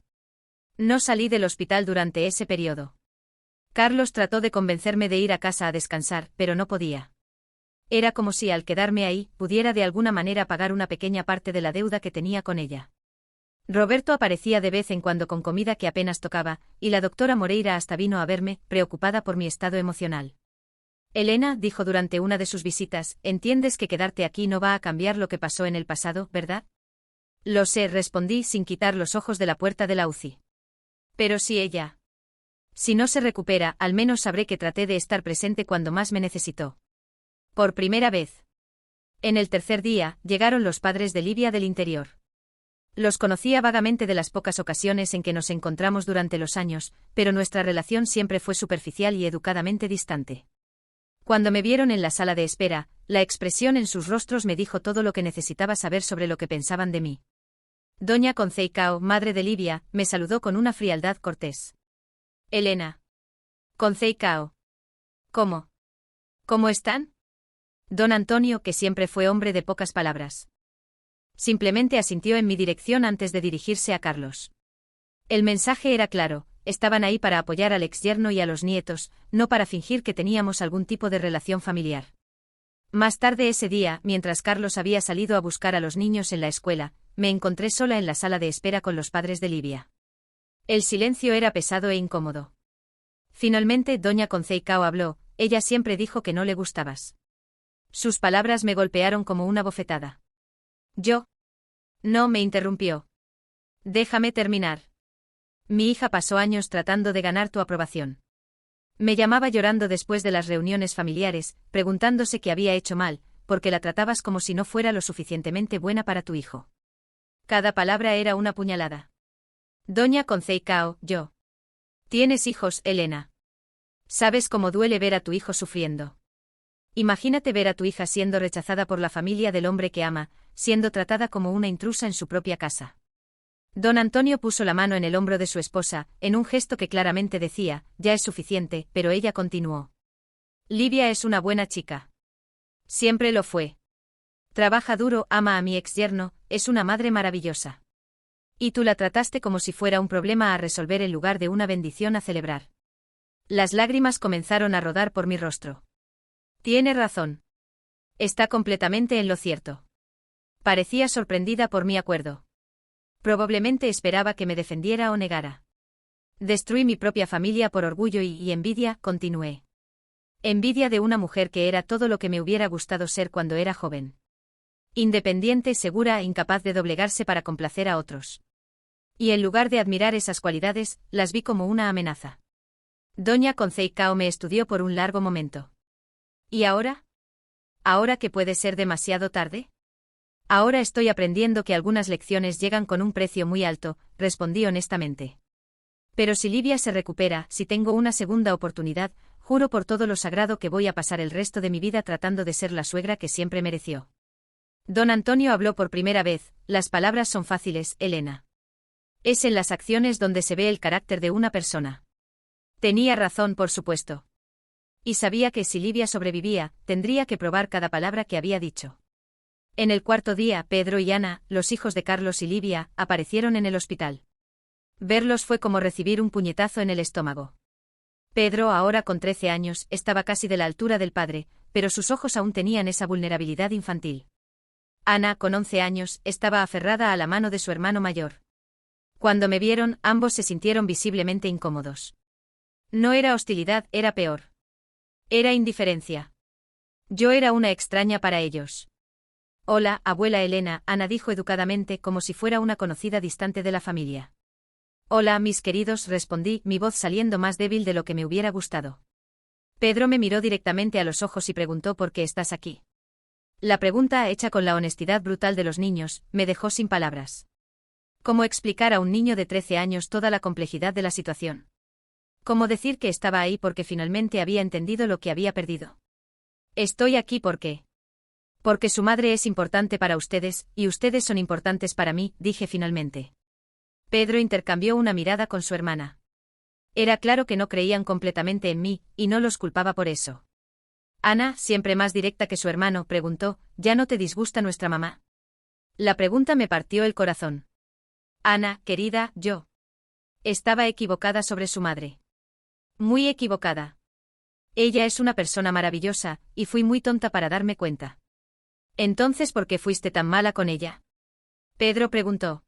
No salí del hospital durante ese periodo. Carlos trató de convencerme de ir a casa a descansar, pero no podía. Era como si al quedarme ahí, pudiera de alguna manera pagar una pequeña parte de la deuda que tenía con ella. Roberto aparecía de vez en cuando con comida que apenas tocaba, y la doctora Moreira hasta vino a verme, preocupada por mi estado emocional. Elena, dijo durante una de sus visitas, entiendes que quedarte aquí no va a cambiar lo que pasó en el pasado, ¿verdad? Lo sé, respondí sin quitar los ojos de la puerta de la UCI. Pero si ella... Si no se recupera, al menos sabré que traté de estar presente cuando más me necesitó. Por primera vez. En el tercer día, llegaron los padres de Livia del interior. Los conocía vagamente de las pocas ocasiones en que nos encontramos durante los años, pero nuestra relación siempre fue superficial y educadamente distante. Cuando me vieron en la sala de espera, la expresión en sus rostros me dijo todo lo que necesitaba saber sobre lo que pensaban de mí. Doña Conceicao, madre de Livia, me saludó con una frialdad cortés. Elena. Conceicao. ¿Cómo? ¿Cómo están? Don Antonio, que siempre fue hombre de pocas palabras. Simplemente asintió en mi dirección antes de dirigirse a Carlos. El mensaje era claro, estaban ahí para apoyar al exyerno y a los nietos, no para fingir que teníamos algún tipo de relación familiar. Más tarde ese día, mientras Carlos había salido a buscar a los niños en la escuela, me encontré sola en la sala de espera con los padres de Livia. El silencio era pesado e incómodo. Finalmente, doña Conceicao habló, ella siempre dijo que no le gustabas. Sus palabras me golpearon como una bofetada. Yo. No, me interrumpió. Déjame terminar. Mi hija pasó años tratando de ganar tu aprobación. Me llamaba llorando después de las reuniones familiares, preguntándose qué había hecho mal, porque la tratabas como si no fuera lo suficientemente buena para tu hijo. Cada palabra era una puñalada. Doña Conceicao, yo. Tienes hijos, Elena. Sabes cómo duele ver a tu hijo sufriendo. Imagínate ver a tu hija siendo rechazada por la familia del hombre que ama, siendo tratada como una intrusa en su propia casa. Don Antonio puso la mano en el hombro de su esposa, en un gesto que claramente decía, ya es suficiente, pero ella continuó. Livia es una buena chica. Siempre lo fue. Trabaja duro, ama a mi exyerno, es una madre maravillosa. Y tú la trataste como si fuera un problema a resolver en lugar de una bendición a celebrar. Las lágrimas comenzaron a rodar por mi rostro. Tiene razón. Está completamente en lo cierto. Parecía sorprendida por mi acuerdo. Probablemente esperaba que me defendiera o negara. Destruí mi propia familia por orgullo y envidia, continué. Envidia de una mujer que era todo lo que me hubiera gustado ser cuando era joven. Independiente, segura, incapaz de doblegarse para complacer a otros. Y en lugar de admirar esas cualidades, las vi como una amenaza. Doña Conceicao me estudió por un largo momento. ¿Y ahora? ¿Ahora que puede ser demasiado tarde? Ahora estoy aprendiendo que algunas lecciones llegan con un precio muy alto, respondí honestamente. Pero si Livia se recupera, si tengo una segunda oportunidad, juro por todo lo sagrado que voy a pasar el resto de mi vida tratando de ser la suegra que siempre mereció. Don Antonio habló por primera vez, las palabras son fáciles, Elena. Es en las acciones donde se ve el carácter de una persona. Tenía razón, por supuesto. Y sabía que si Livia sobrevivía, tendría que probar cada palabra que había dicho. En el cuarto día, Pedro y Ana, los hijos de Carlos y Livia, aparecieron en el hospital. Verlos fue como recibir un puñetazo en el estómago. Pedro, ahora con 13 años, estaba casi de la altura del padre, pero sus ojos aún tenían esa vulnerabilidad infantil. Ana, con 11 años, estaba aferrada a la mano de su hermano mayor. Cuando me vieron, ambos se sintieron visiblemente incómodos. No era hostilidad, era peor. Era indiferencia. Yo era una extraña para ellos. Hola, abuela Elena, Ana dijo educadamente como si fuera una conocida distante de la familia. Hola, mis queridos, respondí, mi voz saliendo más débil de lo que me hubiera gustado. Pedro me miró directamente a los ojos y preguntó ¿por qué estás aquí? La pregunta, hecha con la honestidad brutal de los niños, me dejó sin palabras. ¿Cómo explicar a un niño de 13 años toda la complejidad de la situación? ¿Cómo decir que estaba ahí porque finalmente había entendido lo que había perdido? Estoy aquí porque su madre es importante para ustedes, y ustedes son importantes para mí, dije finalmente. Pedro intercambió una mirada con su hermana. Era claro que no creían completamente en mí, y no los culpaba por eso. Ana, siempre más directa que su hermano, preguntó, ¿ya no te disgusta nuestra mamá? La pregunta me partió el corazón. Ana, querida, yo. Estaba equivocada sobre su madre. Muy equivocada. Ella es una persona maravillosa, y fui muy tonta para darme cuenta. Entonces, ¿por qué fuiste tan mala con ella? Pedro preguntó.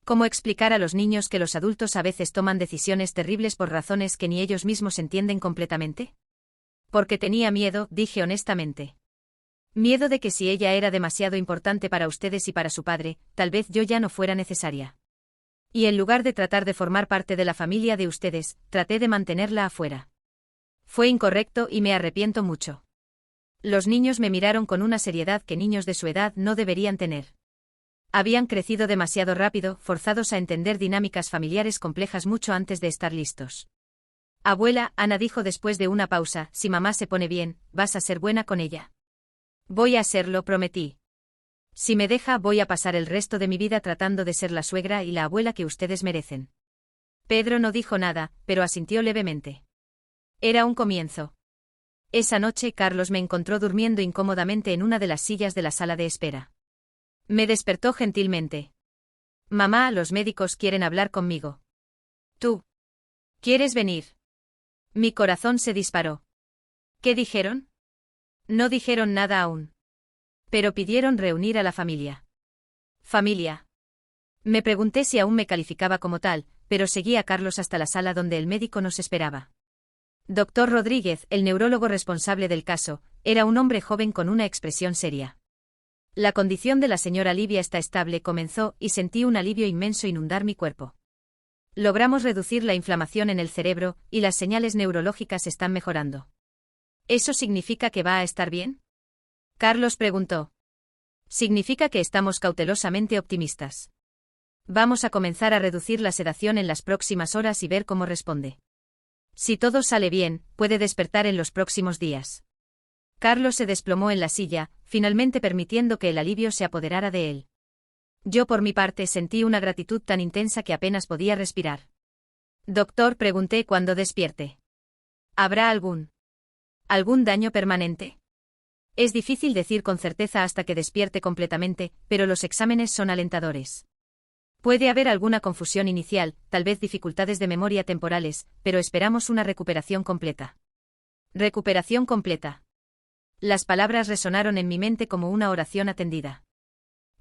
¿Cómo explicar a los niños que los adultos a veces toman decisiones terribles por razones que ni ellos mismos entienden completamente? Porque tenía miedo, dije honestamente. Miedo de que si ella era demasiado importante para ustedes y para su padre, tal vez yo ya no fuera necesaria. Y en lugar de tratar de formar parte de la familia de ustedes, traté de mantenerla afuera. Fue incorrecto y me arrepiento mucho. Los niños me miraron con una seriedad que niños de su edad no deberían tener. Habían crecido demasiado rápido, forzados a entender dinámicas familiares complejas mucho antes de estar listos. Abuela, Ana dijo después de una pausa, si mamá se pone bien, vas a ser buena con ella. Voy a serlo, prometí. Si me deja, voy a pasar el resto de mi vida tratando de ser la suegra y la abuela que ustedes merecen. Pedro no dijo nada, pero asintió levemente. Era un comienzo. Esa noche Carlos me encontró durmiendo incómodamente en una de las sillas de la sala de espera. Me despertó gentilmente. Mamá, los médicos quieren hablar conmigo. ¿Tú? ¿Quieres venir? Mi corazón se disparó. ¿Qué dijeron? No dijeron nada aún. Pero pidieron reunir a la familia. ¿Familia? Me pregunté si aún me calificaba como tal, pero seguí a Carlos hasta la sala donde el médico nos esperaba. Doctor Rodríguez, el neurólogo responsable del caso, era un hombre joven con una expresión seria. La condición de la señora Livia está estable, comenzó, y sentí un alivio inmenso inundar mi cuerpo. Logramos reducir la inflamación en el cerebro, y las señales neurológicas están mejorando. ¿Eso significa que va a estar bien? Carlos preguntó. Significa que estamos cautelosamente optimistas. Vamos a comenzar a reducir la sedación en las próximas horas y ver cómo responde. Si todo sale bien, puede despertar en los próximos días. Carlos se desplomó en la silla, finalmente permitiendo que el alivio se apoderara de él. Yo por mi parte sentí una gratitud tan intensa que apenas podía respirar. Doctor, pregunté cuando despierte. ¿Habrá algún daño permanente? Es difícil decir con certeza hasta que despierte completamente, pero los exámenes son alentadores. Puede haber alguna confusión inicial, tal vez dificultades de memoria temporales, pero esperamos una recuperación completa. Recuperación completa. Las palabras resonaron en mi mente como una oración atendida.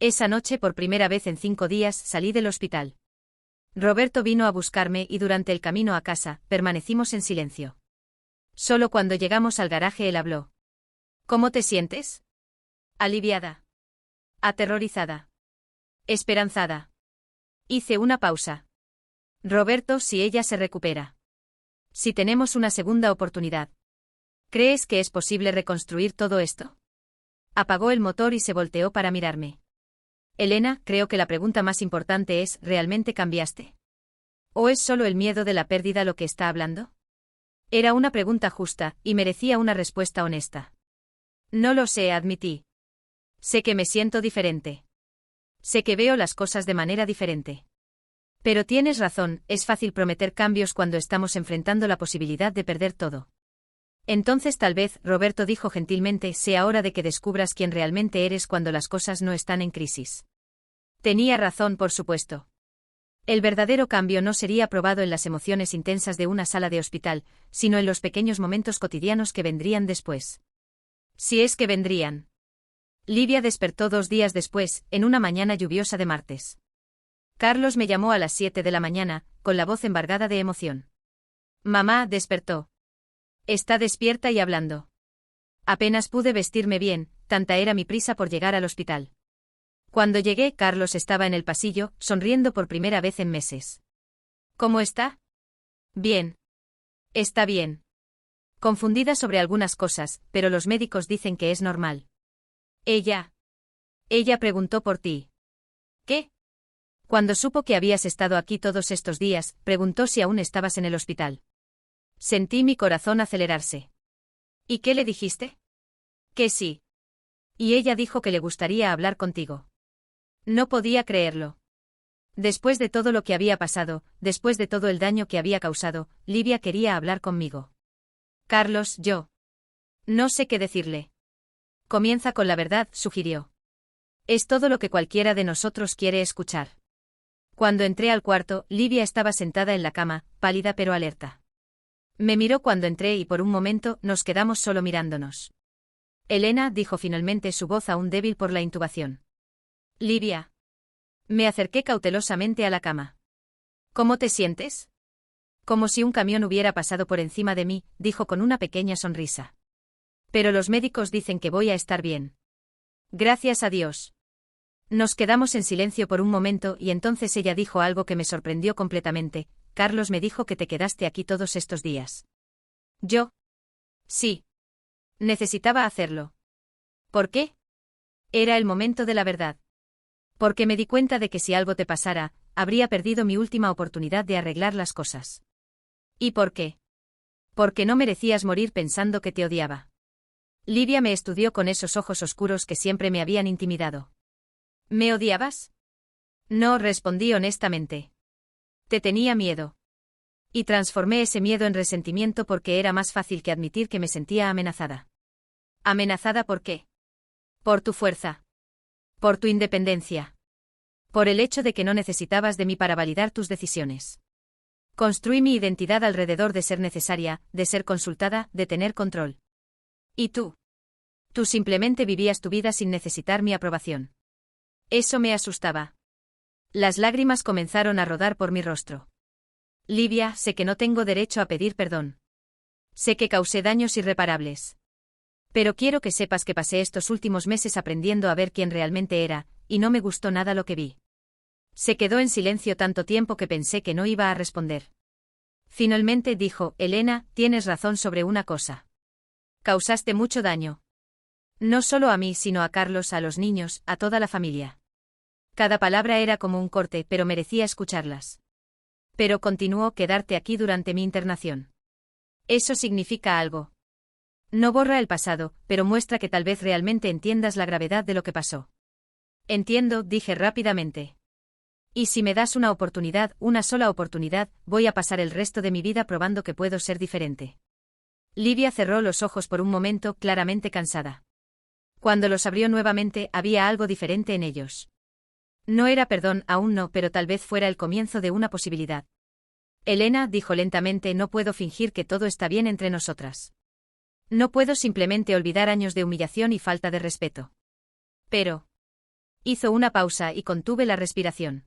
Esa noche, por primera vez en 5 días, salí del hospital. Roberto vino a buscarme y durante el camino a casa, permanecimos en silencio. Solo cuando llegamos al garaje él habló. ¿Cómo te sientes? Aliviada. Aterrorizada. Esperanzada. Hice una pausa. Roberto, si ella se recupera. Si tenemos una segunda oportunidad. ¿Crees que es posible reconstruir todo esto? Apagó el motor y se volteó para mirarme. Elena, creo que la pregunta más importante es, ¿realmente cambiaste? ¿O es solo el miedo de la pérdida lo que está hablando? Era una pregunta justa, y merecía una respuesta honesta. No lo sé, admití. Sé que me siento diferente. Sé que veo las cosas de manera diferente. Pero tienes razón, es fácil prometer cambios cuando estamos enfrentando la posibilidad de perder todo. Entonces tal vez, Roberto dijo gentilmente, sea hora de que descubras quién realmente eres cuando las cosas no están en crisis. Tenía razón, por supuesto. El verdadero cambio no sería probado en las emociones intensas de una sala de hospital, sino en los pequeños momentos cotidianos que vendrían después. Si es que vendrían. Livia despertó 2 días después, en una mañana lluviosa de martes. Carlos me llamó a las 7 de la mañana, con la voz embargada de emoción. Mamá, despertó. Está despierta y hablando. Apenas pude vestirme bien, tanta era mi prisa por llegar al hospital. Cuando llegué, Carlos estaba en el pasillo, sonriendo por primera vez en meses. ¿Cómo está? Bien. Está bien. Confundida sobre algunas cosas, pero los médicos dicen que es normal. Ella preguntó por ti. ¿Qué? Cuando supo que habías estado aquí todos estos días, preguntó si aún estabas en el hospital. Sentí mi corazón acelerarse. ¿Y qué le dijiste? Que sí. Y ella dijo que le gustaría hablar contigo. No podía creerlo. Después de todo lo que había pasado, después de todo el daño que había causado, Livia quería hablar conmigo. Carlos, yo. No sé qué decirle. Comienza con la verdad, sugirió. Es todo lo que cualquiera de nosotros quiere escuchar. Cuando entré al cuarto, Livia estaba sentada en la cama, pálida pero alerta. Me miró cuando entré y por un momento nos quedamos solo mirándonos. Elena, dijo finalmente, su voz aún débil por la intubación. Livia. Me acerqué cautelosamente a la cama. ¿Cómo te sientes? Como si un camión hubiera pasado por encima de mí, dijo con una pequeña sonrisa. Pero los médicos dicen que voy a estar bien. Gracias a Dios. Nos quedamos en silencio por un momento y entonces ella dijo algo que me sorprendió completamente. Carlos me dijo que te quedaste aquí todos estos días. ¿Yo? Sí. Necesitaba hacerlo. ¿Por qué? Era el momento de la verdad. Porque me di cuenta de que si algo te pasara, habría perdido mi última oportunidad de arreglar las cosas. ¿Y por qué? Porque no merecías morir pensando que te odiaba. Livia me estudió con esos ojos oscuros que siempre me habían intimidado. ¿Me odiabas? No, respondí honestamente. Te tenía miedo. Y transformé ese miedo en resentimiento porque era más fácil que admitir que me sentía amenazada. ¿Amenazada por qué? Por tu fuerza. Por tu independencia. Por el hecho de que no necesitabas de mí para validar tus decisiones. Construí mi identidad alrededor de ser necesaria, de ser consultada, de tener control. ¿Y tú? Tú simplemente vivías tu vida sin necesitar mi aprobación. Eso me asustaba. Las lágrimas comenzaron a rodar por mi rostro. Livia, sé que no tengo derecho a pedir perdón. Sé que causé daños irreparables. Pero quiero que sepas que pasé estos últimos meses aprendiendo a ver quién realmente era, y no me gustó nada lo que vi. Se quedó en silencio tanto tiempo que pensé que no iba a responder. Finalmente dijo, Elena, tienes razón sobre una cosa. Causaste mucho daño. No solo a mí, sino a Carlos, a los niños, a toda la familia. Cada palabra era como un corte, pero merecía escucharlas. Pero continuó, quedarte aquí durante mi internación. Eso significa algo. No borra el pasado, pero muestra que tal vez realmente entiendas la gravedad de lo que pasó. Entiendo, dije rápidamente. Y si me das una oportunidad, una sola oportunidad, voy a pasar el resto de mi vida probando que puedo ser diferente. Livia cerró los ojos por un momento, claramente cansada. Cuando los abrió nuevamente, había algo diferente en ellos. No era perdón, aún no, pero tal vez fuera el comienzo de una posibilidad. Elena, dijo lentamente, no puedo fingir que todo está bien entre nosotras. No puedo simplemente olvidar años de humillación y falta de respeto. Pero... Hizo una pausa y contuve la respiración.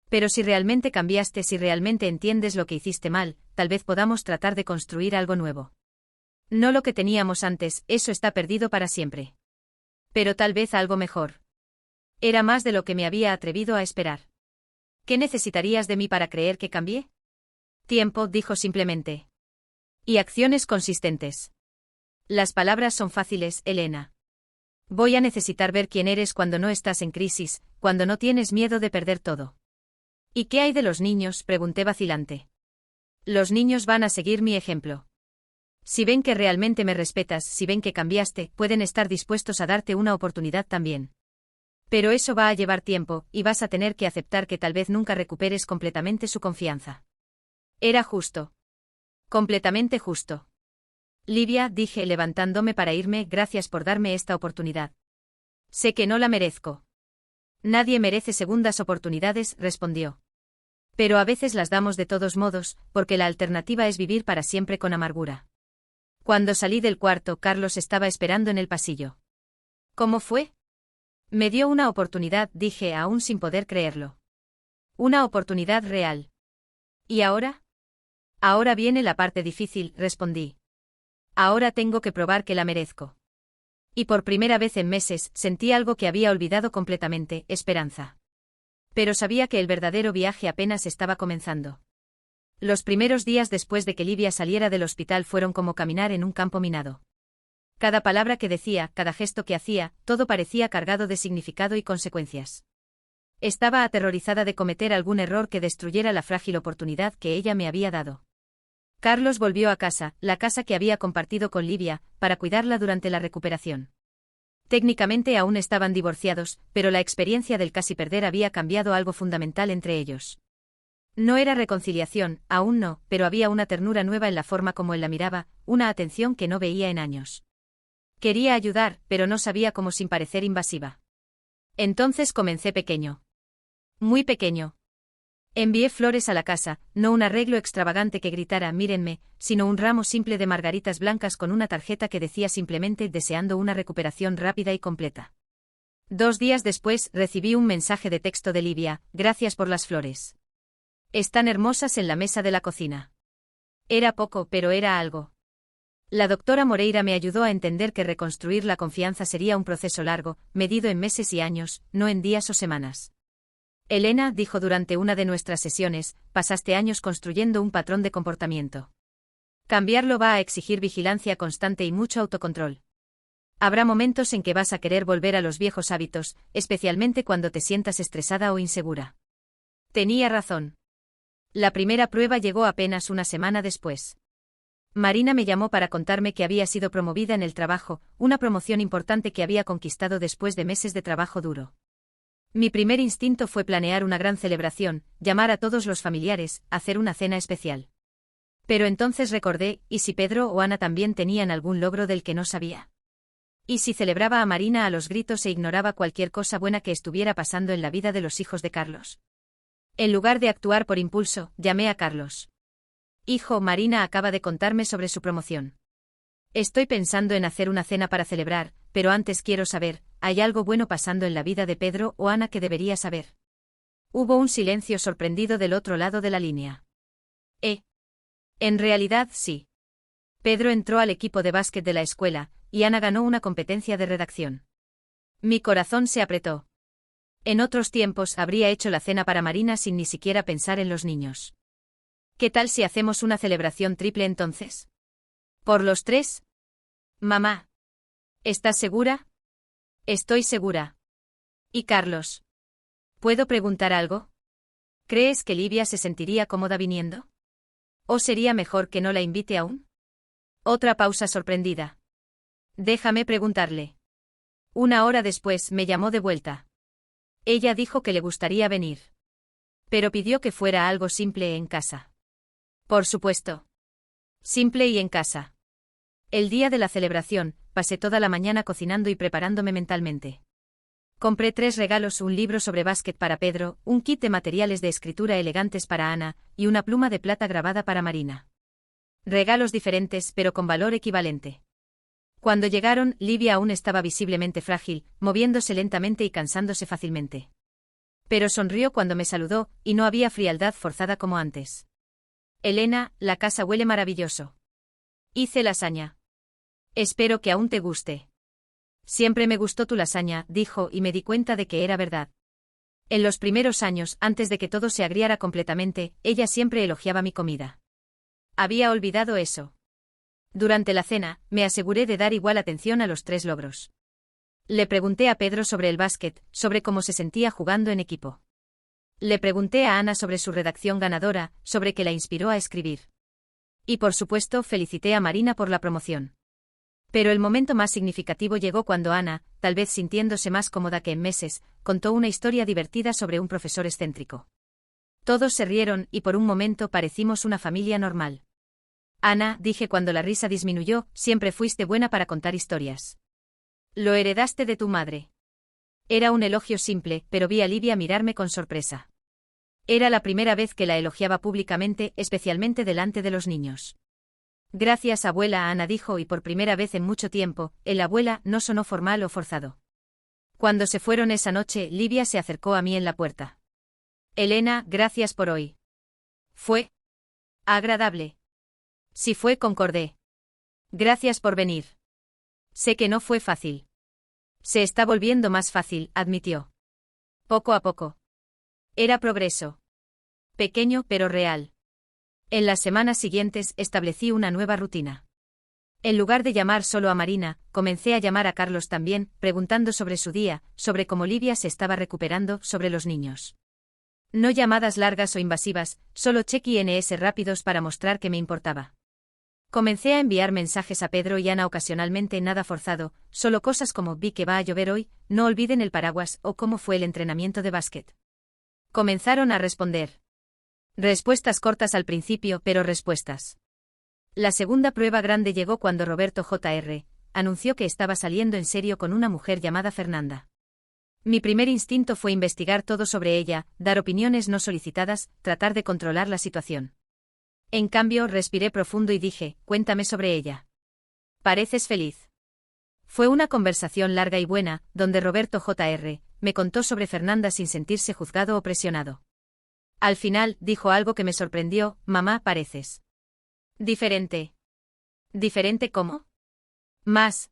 Pero si realmente cambiaste, si realmente entiendes lo que hiciste mal, tal vez podamos tratar de construir algo nuevo. No lo que teníamos antes, eso está perdido para siempre. Pero tal vez algo mejor. Era más de lo que me había atrevido a esperar. ¿Qué necesitarías de mí para creer que cambié? Tiempo, dijo simplemente. Y acciones consistentes. Las palabras son fáciles, Elena. Voy a necesitar ver quién eres cuando no estás en crisis, cuando no tienes miedo de perder todo. ¿Y qué hay de los niños?, pregunté vacilante. Los niños van a seguir mi ejemplo. Si ven que realmente me respetas, si ven que cambiaste, pueden estar dispuestos a darte una oportunidad también. Pero eso va a llevar tiempo, y vas a tener que aceptar que tal vez nunca recuperes completamente su confianza. Era justo. Completamente justo. Livia, dije levantándome para irme, gracias por darme esta oportunidad. Sé que no la merezco. Nadie merece segundas oportunidades, respondió. Pero a veces las damos de todos modos, porque la alternativa es vivir para siempre con amargura. Cuando salí del cuarto, Carlos estaba esperando en el pasillo. ¿Cómo fue? Me dio una oportunidad, dije aún sin poder creerlo. Una oportunidad real. ¿Y ahora? Ahora viene la parte difícil, respondí. Ahora tengo que probar que la merezco. Y por primera vez en meses, sentí algo que había olvidado completamente, esperanza. Pero sabía que el verdadero viaje apenas estaba comenzando. Los primeros días después de que Livia saliera del hospital fueron como caminar en un campo minado. Cada palabra que decía, cada gesto que hacía, todo parecía cargado de significado y consecuencias. Estaba aterrorizada de cometer algún error que destruyera la frágil oportunidad que ella me había dado. Carlos volvió a casa, la casa que había compartido con Livia, para cuidarla durante la recuperación. Técnicamente aún estaban divorciados, pero la experiencia del casi perder había cambiado algo fundamental entre ellos. No era reconciliación, aún no, pero había una ternura nueva en la forma como él la miraba, una atención que no veía en años. Quería ayudar, pero no sabía cómo sin parecer invasiva. Entonces comencé pequeño. Muy pequeño. Envié flores a la casa, no un arreglo extravagante que gritara mírenme, sino un ramo simple de margaritas blancas con una tarjeta que decía simplemente deseando una recuperación rápida y completa. 2 días después recibí un mensaje de texto de Livia, gracias por las flores. Están hermosas en la mesa de la cocina. Era poco, pero era algo. La doctora Moreira me ayudó a entender que reconstruir la confianza sería un proceso largo, medido en meses y años, no en días o semanas. Elena, dijo durante una de nuestras sesiones, pasaste años construyendo un patrón de comportamiento. Cambiarlo va a exigir vigilancia constante y mucho autocontrol. Habrá momentos en que vas a querer volver a los viejos hábitos, especialmente cuando te sientas estresada o insegura. Tenía razón. La primera prueba llegó apenas una semana después. Marina me llamó para contarme que había sido promovida en el trabajo, una promoción importante que había conquistado después de meses de trabajo duro. Mi primer instinto fue planear una gran celebración, llamar a todos los familiares, hacer una cena especial. Pero entonces recordé, ¿y si Pedro o Ana también tenían algún logro del que no sabía? ¿Y si celebraba a Marina a los gritos e ignoraba cualquier cosa buena que estuviera pasando en la vida de los hijos de Carlos? En lugar de actuar por impulso, llamé a Carlos. Hijo, Marina acaba de contarme sobre su promoción. Estoy pensando en hacer una cena para celebrar, pero antes quiero saber, ¿hay algo bueno pasando en la vida de Pedro o Ana que debería saber? Hubo un silencio sorprendido del otro lado de la línea. En realidad sí. Pedro entró al equipo de básquet de la escuela, y Ana ganó una competencia de redacción. Mi corazón se apretó. En otros tiempos habría hecho la cena para Marina sin ni siquiera pensar en los niños. ¿Qué tal si hacemos una celebración triple entonces? ¿Por los 3? Mamá. ¿Estás segura? Estoy segura. ¿Y Carlos? ¿Puedo preguntar algo? ¿Crees que Livia se sentiría cómoda viniendo? ¿O sería mejor que no la invite aún? Otra pausa sorprendida. Déjame preguntarle. 1 hora después me llamó de vuelta. Ella dijo que le gustaría venir. Pero pidió que fuera algo simple en casa. Por supuesto. Simple y en casa. El día de la celebración, pasé toda la mañana cocinando y preparándome mentalmente. Compré 3 regalos, un libro sobre básquet para Pedro, un kit de materiales de escritura elegantes para Ana, y una pluma de plata grabada para Marina. Regalos diferentes pero con valor equivalente. Cuando llegaron, Livia aún estaba visiblemente frágil, moviéndose lentamente y cansándose fácilmente. Pero sonrió cuando me saludó, y no había frialdad forzada como antes. Elena, la casa huele maravilloso. Hice lasaña. Espero que aún te guste. Siempre me gustó tu lasaña, dijo, y me di cuenta de que era verdad. En los primeros años, antes de que todo se agriara completamente, ella siempre elogiaba mi comida. Había olvidado eso. Durante la cena, me aseguré de dar igual atención a los 3 logros. Le pregunté a Pedro sobre el básquet, sobre cómo se sentía jugando en equipo. Le pregunté a Ana sobre su redacción ganadora, sobre qué la inspiró a escribir. Y por supuesto felicité a Marina por la promoción. Pero el momento más significativo llegó cuando Ana, tal vez sintiéndose más cómoda que en meses, contó una historia divertida sobre un profesor excéntrico. Todos se rieron y por un momento parecimos una familia normal. Ana, dije cuando la risa disminuyó, siempre fuiste buena para contar historias. Lo heredaste de tu madre. Era un elogio simple, pero vi a Livia mirarme con sorpresa. Era la primera vez que la elogiaba públicamente, especialmente delante de los niños. Gracias, abuela, Ana dijo, y por primera vez en mucho tiempo, el abuela no sonó formal o forzado. Cuando se fueron esa noche, Livia se acercó a mí en la puerta. Elena, gracias por hoy. ¿Fue agradable? Sí fue, concordé. Gracias por venir. Sé que no fue fácil. Se está volviendo más fácil, admitió. Poco a poco. Era progreso. Pequeño pero real. En las semanas siguientes establecí una nueva rutina. En lugar de llamar solo a Marina, comencé a llamar a Carlos también, preguntando sobre su día, sobre cómo Livia se estaba recuperando, sobre los niños. No llamadas largas o invasivas, solo check-ins rápidos para mostrar que me importaba. Comencé a enviar mensajes a Pedro y Ana ocasionalmente, nada forzado, solo cosas como vi que va a llover hoy, no olviden el paraguas o cómo fue el entrenamiento de básquet. Comenzaron a responder. Respuestas cortas al principio, pero respuestas. La segunda prueba grande llegó cuando Roberto Jr. anunció que estaba saliendo en serio con una mujer llamada Fernanda. Mi primer instinto fue investigar todo sobre ella, dar opiniones no solicitadas, tratar de controlar la situación. En cambio, respiré profundo y dije, cuéntame sobre ella. ¿Pareces feliz? Fue una conversación larga y buena, donde Roberto Jr. me contó sobre Fernanda sin sentirse juzgado o presionado. Al final, dijo algo que me sorprendió, mamá, pareces diferente. ¿Diferente cómo? Más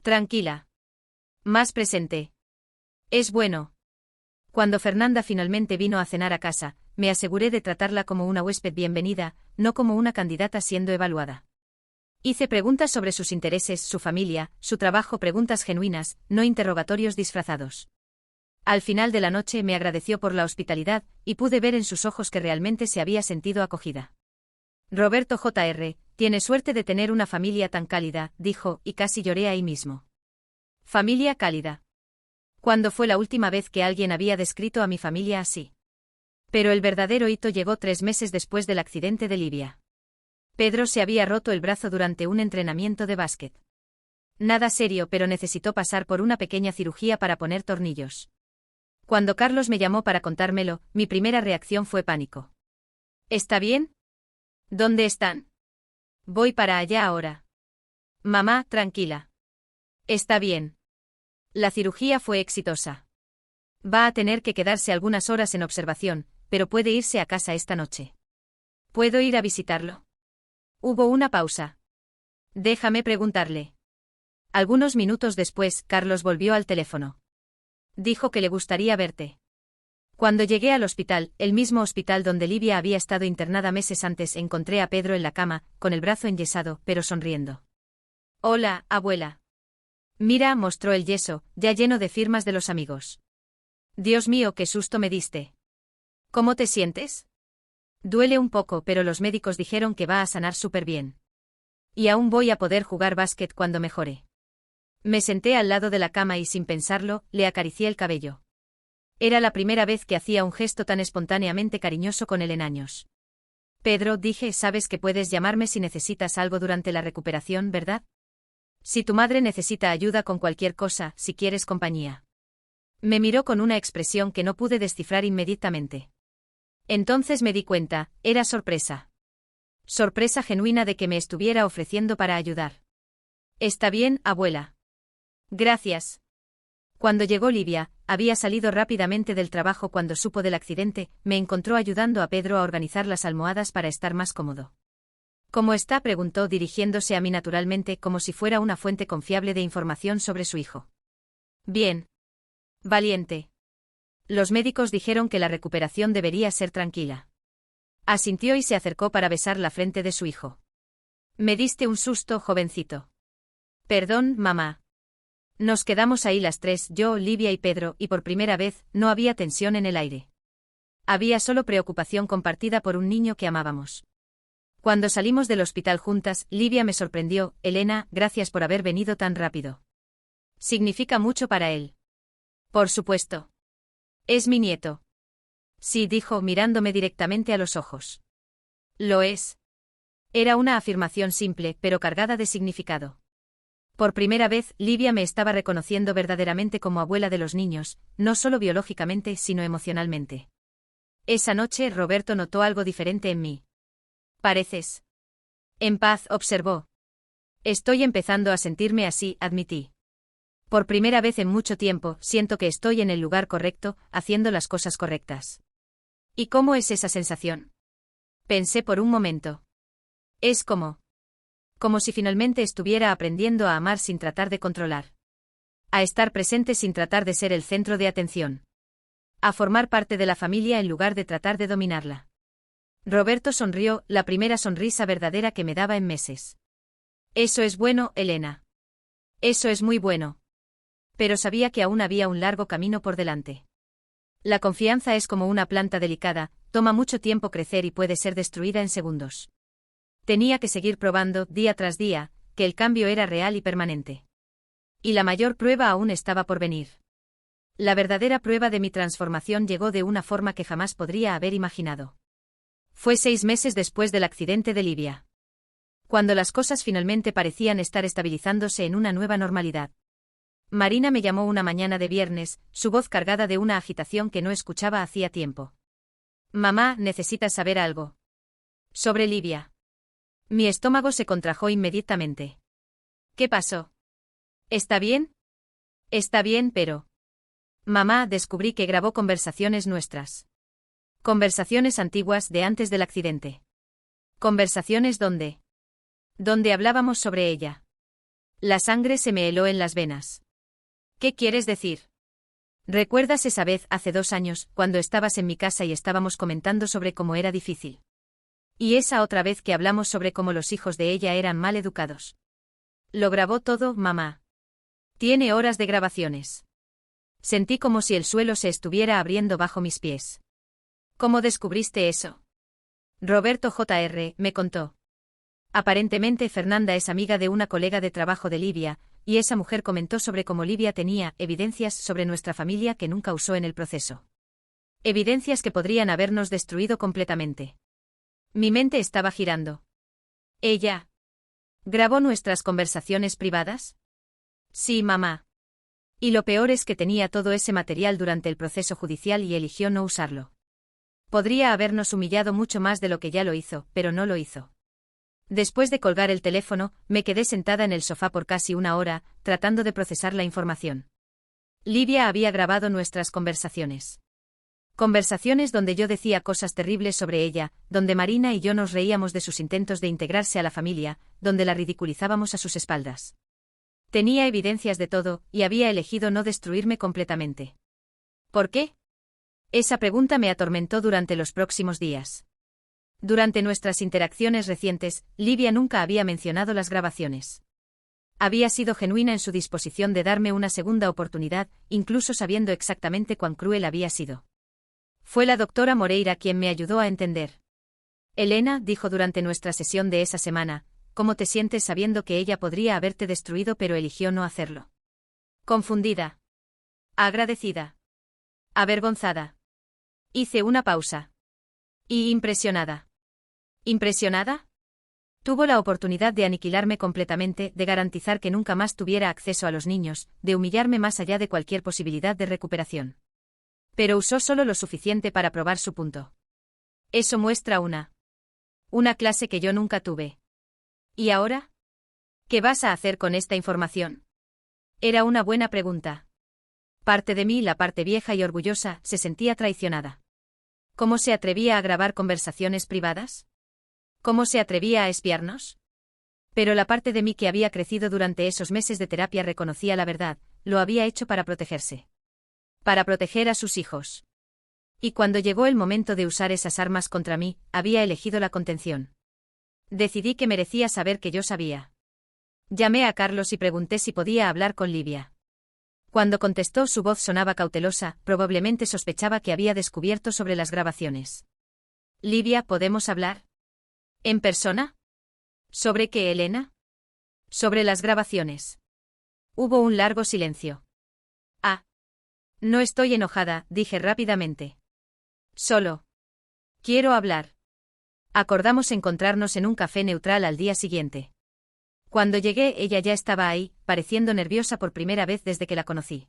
tranquila. Más presente. Es bueno. Cuando Fernanda finalmente vino a cenar a casa, me aseguré de tratarla como una huésped bienvenida, no como una candidata siendo evaluada. Hice preguntas sobre sus intereses, su familia, su trabajo, preguntas genuinas, no interrogatorios disfrazados. Al final de la noche me agradeció por la hospitalidad, y pude ver en sus ojos que realmente se había sentido acogida. Roberto Jr., tiene suerte de tener una familia tan cálida, dijo, y casi lloré ahí mismo. Familia cálida. ¿Cuándo fue la última vez que alguien había descrito a mi familia así? Pero el verdadero hito llegó 3 meses después del accidente de Libia. Pedro se había roto el brazo durante un entrenamiento de básquet. Nada serio, pero necesitó pasar por una pequeña cirugía para poner tornillos. Cuando Carlos me llamó para contármelo, mi primera reacción fue pánico. ¿Está bien? ¿Dónde están? Voy para allá ahora. Mamá, tranquila. Está bien. La cirugía fue exitosa. Va a tener que quedarse algunas horas en observación, pero puede irse a casa esta noche. ¿Puedo ir a visitarlo? Hubo una pausa. Déjame preguntarle. Algunos minutos después, Carlos volvió al teléfono. Dijo que le gustaría verte. Cuando llegué al hospital, el mismo hospital donde Livia había estado internada meses antes, encontré a Pedro en la cama, con el brazo enyesado, pero sonriendo. Hola, abuela. Mira, mostró el yeso, ya lleno de firmas de los amigos. Dios mío, qué susto me diste. ¿Cómo te sientes? Duele un poco, pero los médicos dijeron que va a sanar súper bien. Y aún voy a poder jugar básquet cuando mejore. Me senté al lado de la cama y sin pensarlo, le acaricié el cabello. Era la primera vez que hacía un gesto tan espontáneamente cariñoso con él en años. Pedro, dije, sabes que puedes llamarme si necesitas algo durante la recuperación, ¿verdad? Si tu madre necesita ayuda con cualquier cosa, si quieres compañía. Me miró con una expresión que no pude descifrar inmediatamente. Entonces me di cuenta, era sorpresa. Sorpresa genuina de que me estuviera ofreciendo para ayudar. Está bien, abuela. Gracias. Cuando llegó Livia, había salido rápidamente del trabajo cuando supo del accidente, me encontró ayudando a Pedro a organizar las almohadas para estar más cómodo. ¿Cómo está?, preguntó dirigiéndose a mí naturalmente como si fuera una fuente confiable de información sobre su hijo. Bien. Valiente. Los médicos dijeron que la recuperación debería ser tranquila. Asintió y se acercó para besar la frente de su hijo. Me diste un susto, jovencito. Perdón, mamá. Nos quedamos ahí las tres, yo, Livia y Pedro, y por primera vez, no había tensión en el aire. Había solo preocupación compartida por un niño que amábamos. Cuando salimos del hospital juntas, Livia me sorprendió, Elena, gracias por haber venido tan rápido. Significa mucho para él. Por supuesto. Es mi nieto. Sí, dijo, mirándome directamente a los ojos. Lo es. Era una afirmación simple, pero cargada de significado. Por primera vez, Livia me estaba reconociendo verdaderamente como abuela de los niños, no solo biológicamente, sino emocionalmente. Esa noche, Roberto notó algo diferente en mí. Pareces en paz, observó. Estoy empezando a sentirme así, admití. Por primera vez en mucho tiempo, siento que estoy en el lugar correcto, haciendo las cosas correctas. ¿Y cómo es esa sensación? Pensé por un momento. Es como si finalmente estuviera aprendiendo a amar sin tratar de controlar. A estar presente sin tratar de ser el centro de atención. A formar parte de la familia en lugar de tratar de dominarla. Roberto sonrió, la primera sonrisa verdadera que me daba en meses. Eso es bueno, Elena. Eso es muy bueno. Pero sabía que aún había un largo camino por delante. La confianza es como una planta delicada, toma mucho tiempo crecer y puede ser destruida en segundos. Tenía que seguir probando, día tras día, que el cambio era real y permanente. Y la mayor prueba aún estaba por venir. La verdadera prueba de mi transformación llegó de una forma que jamás podría haber imaginado. Fue 6 meses después del accidente de Livia. Cuando las cosas finalmente parecían estar estabilizándose en una nueva normalidad. Marina me llamó una mañana de viernes, su voz cargada de una agitación que no escuchaba hacía tiempo. Mamá, necesitas saber algo. Sobre Livia. Mi estómago se contrajo inmediatamente. ¿Qué pasó? ¿Está bien? Está bien, pero... Mamá, descubrí que grabó conversaciones nuestras. Conversaciones antiguas de antes del accidente. Conversaciones donde hablábamos sobre ella. La sangre se me heló en las venas. ¿Qué quieres decir? ¿Recuerdas esa vez hace 2 años, cuando estabas en mi casa y estábamos comentando sobre cómo era difícil? Y esa otra vez que hablamos sobre cómo los hijos de ella eran mal educados. Lo grabó todo, mamá. Tiene horas de grabaciones. Sentí como si el suelo se estuviera abriendo bajo mis pies. ¿Cómo descubriste eso? Roberto Jr. me contó. Aparentemente Fernanda es amiga de una colega de trabajo de Livia, y esa mujer comentó sobre cómo Livia tenía evidencias sobre nuestra familia que nunca usó en el proceso. Evidencias que podrían habernos destruido completamente. Mi mente estaba girando. ¿Ella grabó nuestras conversaciones privadas? Sí, mamá. Y lo peor es que tenía todo ese material durante el proceso judicial y eligió no usarlo. Podría habernos humillado mucho más de lo que ya lo hizo, pero no lo hizo. Después de colgar el teléfono, me quedé sentada en el sofá por casi 1 hora, tratando de procesar la información. Livia había grabado nuestras conversaciones. Conversaciones donde yo decía cosas terribles sobre ella, donde Marina y yo nos reíamos de sus intentos de integrarse a la familia, donde la ridiculizábamos a sus espaldas. Tenía evidencias de todo, y había elegido no destruirme completamente. ¿Por qué? Esa pregunta me atormentó durante los próximos días. Durante nuestras interacciones recientes, Livia nunca había mencionado las grabaciones. Había sido genuina en su disposición de darme una segunda oportunidad, incluso sabiendo exactamente cuán cruel había sido. Fue la doctora Moreira quien me ayudó a entender. Elena, dijo durante nuestra sesión de esa semana, ¿cómo te sientes sabiendo que ella podría haberte destruido pero eligió no hacerlo? Confundida. Agradecida. Avergonzada. Hice una pausa. Y impresionada. ¿Impresionada? Tuvo la oportunidad de aniquilarme completamente, de garantizar que nunca más tuviera acceso a los niños, de humillarme más allá de cualquier posibilidad de recuperación. Pero usó solo lo suficiente para probar su punto. Eso muestra una clase que yo nunca tuve. ¿Y ahora? ¿Qué vas a hacer con esta información? Era una buena pregunta. Parte de mí, la parte vieja y orgullosa, se sentía traicionada. ¿Cómo se atrevía a grabar conversaciones privadas? ¿Cómo se atrevía a espiarnos? Pero la parte de mí que había crecido durante esos meses de terapia reconocía la verdad, lo había hecho para protegerse. Para proteger a sus hijos. Y cuando llegó el momento de usar esas armas contra mí, había elegido la contención. Decidí que merecía saber que yo sabía. Llamé a Carlos y pregunté si podía hablar con Livia. Cuando contestó, su voz sonaba cautelosa, probablemente sospechaba que había descubierto sobre las grabaciones. Livia, ¿podemos hablar? ¿En persona? ¿Sobre qué, Elena? Sobre las grabaciones. Hubo un largo silencio. Ah. No estoy enojada, dije rápidamente. Solo quiero hablar. Acordamos encontrarnos en un café neutral al día siguiente. Cuando llegué, ella ya estaba ahí, pareciendo nerviosa por primera vez desde que la conocí.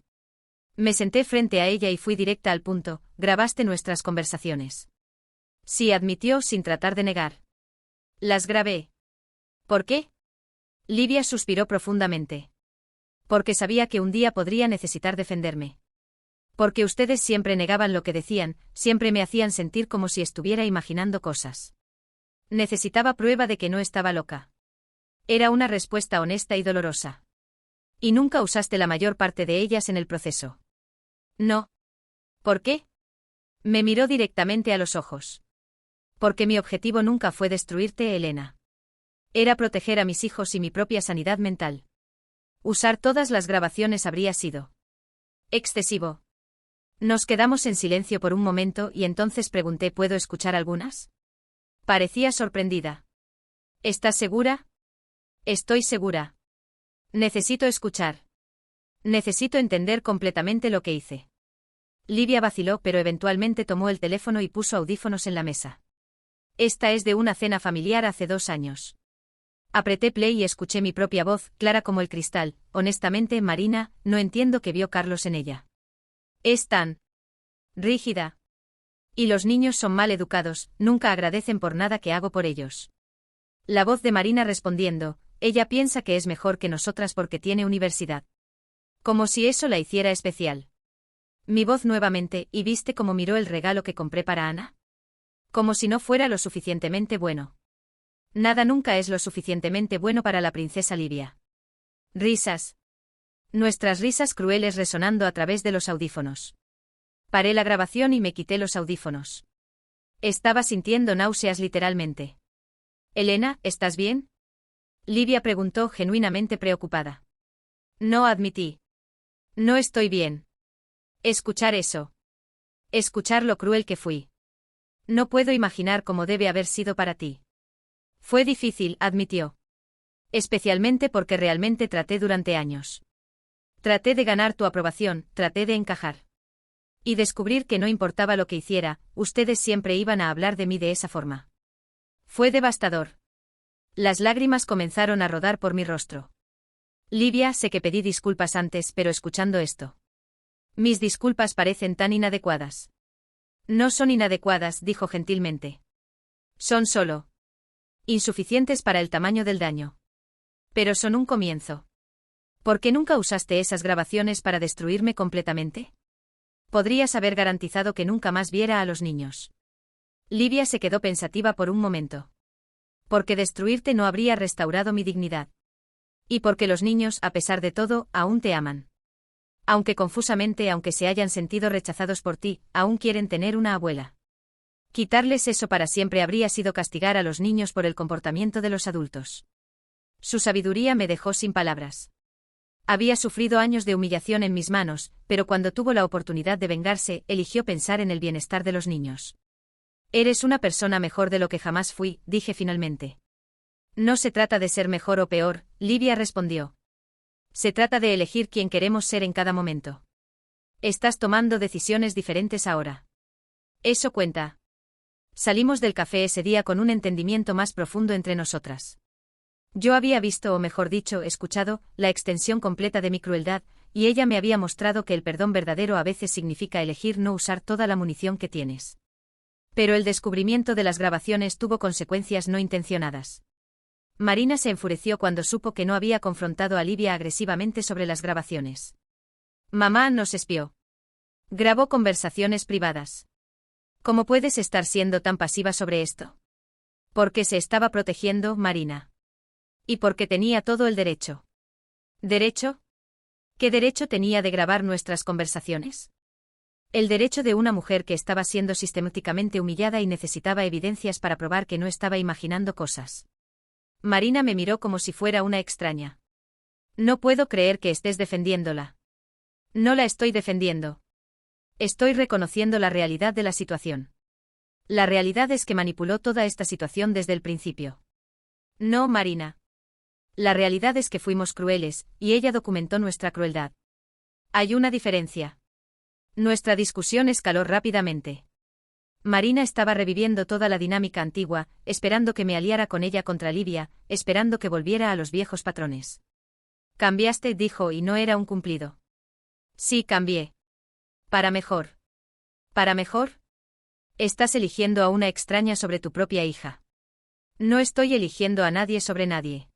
Me senté frente a ella y fui directa al punto. ¿Grabaste nuestras conversaciones? Sí, admitió sin tratar de negar. Las grabé. ¿Por qué? Livia suspiró profundamente. Porque sabía que un día podría necesitar defenderme. Porque ustedes siempre negaban lo que decían, siempre me hacían sentir como si estuviera imaginando cosas. Necesitaba prueba de que no estaba loca. Era una respuesta honesta y dolorosa. Y nunca usaste la mayor parte de ellas en el proceso. No. ¿Por qué? Me miró directamente a los ojos. Porque mi objetivo nunca fue destruirte, Elena. Era proteger a mis hijos y mi propia sanidad mental. Usar todas las grabaciones habría sido excesivo. Nos quedamos en silencio por un momento y entonces pregunté, ¿puedo escuchar algunas? Parecía sorprendida. ¿Estás segura? Estoy segura. Necesito escuchar. Necesito entender completamente lo que hice. Livia vaciló, pero eventualmente tomó el teléfono y puso audífonos en la mesa. Esta es de una cena familiar hace 2 años. Apreté play y escuché mi propia voz, clara como el cristal. Honestamente, Marina, no entiendo qué vio Carlos en ella. Es tan rígida. Y los niños son mal educados, nunca agradecen por nada que hago por ellos. La voz de Marina respondiendo, ella piensa que es mejor que nosotras porque tiene universidad. Como si eso la hiciera especial. Mi voz nuevamente, ¿y viste cómo miró el regalo que compré para Ana? Como si no fuera lo suficientemente bueno. Nada nunca es lo suficientemente bueno para la princesa Livia. Risas. Nuestras risas crueles resonando a través de los audífonos. Paré la grabación y me quité los audífonos. Estaba sintiendo náuseas literalmente. Elena, ¿estás bien? Livia preguntó genuinamente preocupada. No admití. No estoy bien. Escuchar eso. Escuchar lo cruel que fui. No puedo imaginar cómo debe haber sido para ti. Fue difícil, admitió. Especialmente porque realmente traté durante años. Traté de ganar tu aprobación, traté de encajar. Y descubrir que no importaba lo que hiciera, ustedes siempre iban a hablar de mí de esa forma. Fue devastador. Las lágrimas comenzaron a rodar por mi rostro. Livia, sé que pedí disculpas antes, pero escuchando esto. Mis disculpas parecen tan inadecuadas. No son inadecuadas, dijo gentilmente. Son solo insuficientes para el tamaño del daño. Pero son un comienzo. ¿Por qué nunca usaste esas grabaciones para destruirme completamente? Podrías haber garantizado que nunca más viera a los niños. Livia se quedó pensativa por un momento. Porque destruirte no habría restaurado mi dignidad. Y porque los niños, a pesar de todo, aún te aman. Aunque confusamente, aunque se hayan sentido rechazados por ti, aún quieren tener una abuela. Quitarles eso para siempre habría sido castigar a los niños por el comportamiento de los adultos. Su sabiduría me dejó sin palabras. Había sufrido años de humillación en mis manos, pero cuando tuvo la oportunidad de vengarse, eligió pensar en el bienestar de los niños. Eres una persona mejor de lo que jamás fui, dije finalmente. No se trata de ser mejor o peor, Livia respondió. Se trata de elegir quién queremos ser en cada momento. Estás tomando decisiones diferentes ahora. Eso cuenta. Salimos del café ese día con un entendimiento más profundo entre nosotras. Yo había visto, o mejor dicho, escuchado, la extensión completa de mi crueldad, y ella me había mostrado que el perdón verdadero a veces significa elegir no usar toda la munición que tienes. Pero el descubrimiento de las grabaciones tuvo consecuencias no intencionadas. Marina se enfureció cuando supo que no había confrontado a Livia agresivamente sobre las grabaciones. Mamá nos espió. Grabó conversaciones privadas. ¿Cómo puedes estar siendo tan pasiva sobre esto? Porque se estaba protegiendo, Marina. Y porque tenía todo el derecho. ¿Derecho? ¿Qué derecho tenía de grabar nuestras conversaciones? El derecho de una mujer que estaba siendo sistemáticamente humillada y necesitaba evidencias para probar que no estaba imaginando cosas. Marina me miró como si fuera una extraña. No puedo creer que estés defendiéndola. No la estoy defendiendo. Estoy reconociendo la realidad de la situación. La realidad es que manipuló toda esta situación desde el principio. No, Marina. La realidad es que fuimos crueles, y ella documentó nuestra crueldad. Hay una diferencia. Nuestra discusión escaló rápidamente. Marina estaba reviviendo toda la dinámica antigua, esperando que me aliara con ella contra Livia, esperando que volviera a los viejos patrones. Cambiaste, dijo, y no era un cumplido. Sí, cambié. Para mejor. ¿Para mejor? Estás eligiendo a una extraña sobre tu propia hija. No estoy eligiendo a nadie sobre nadie.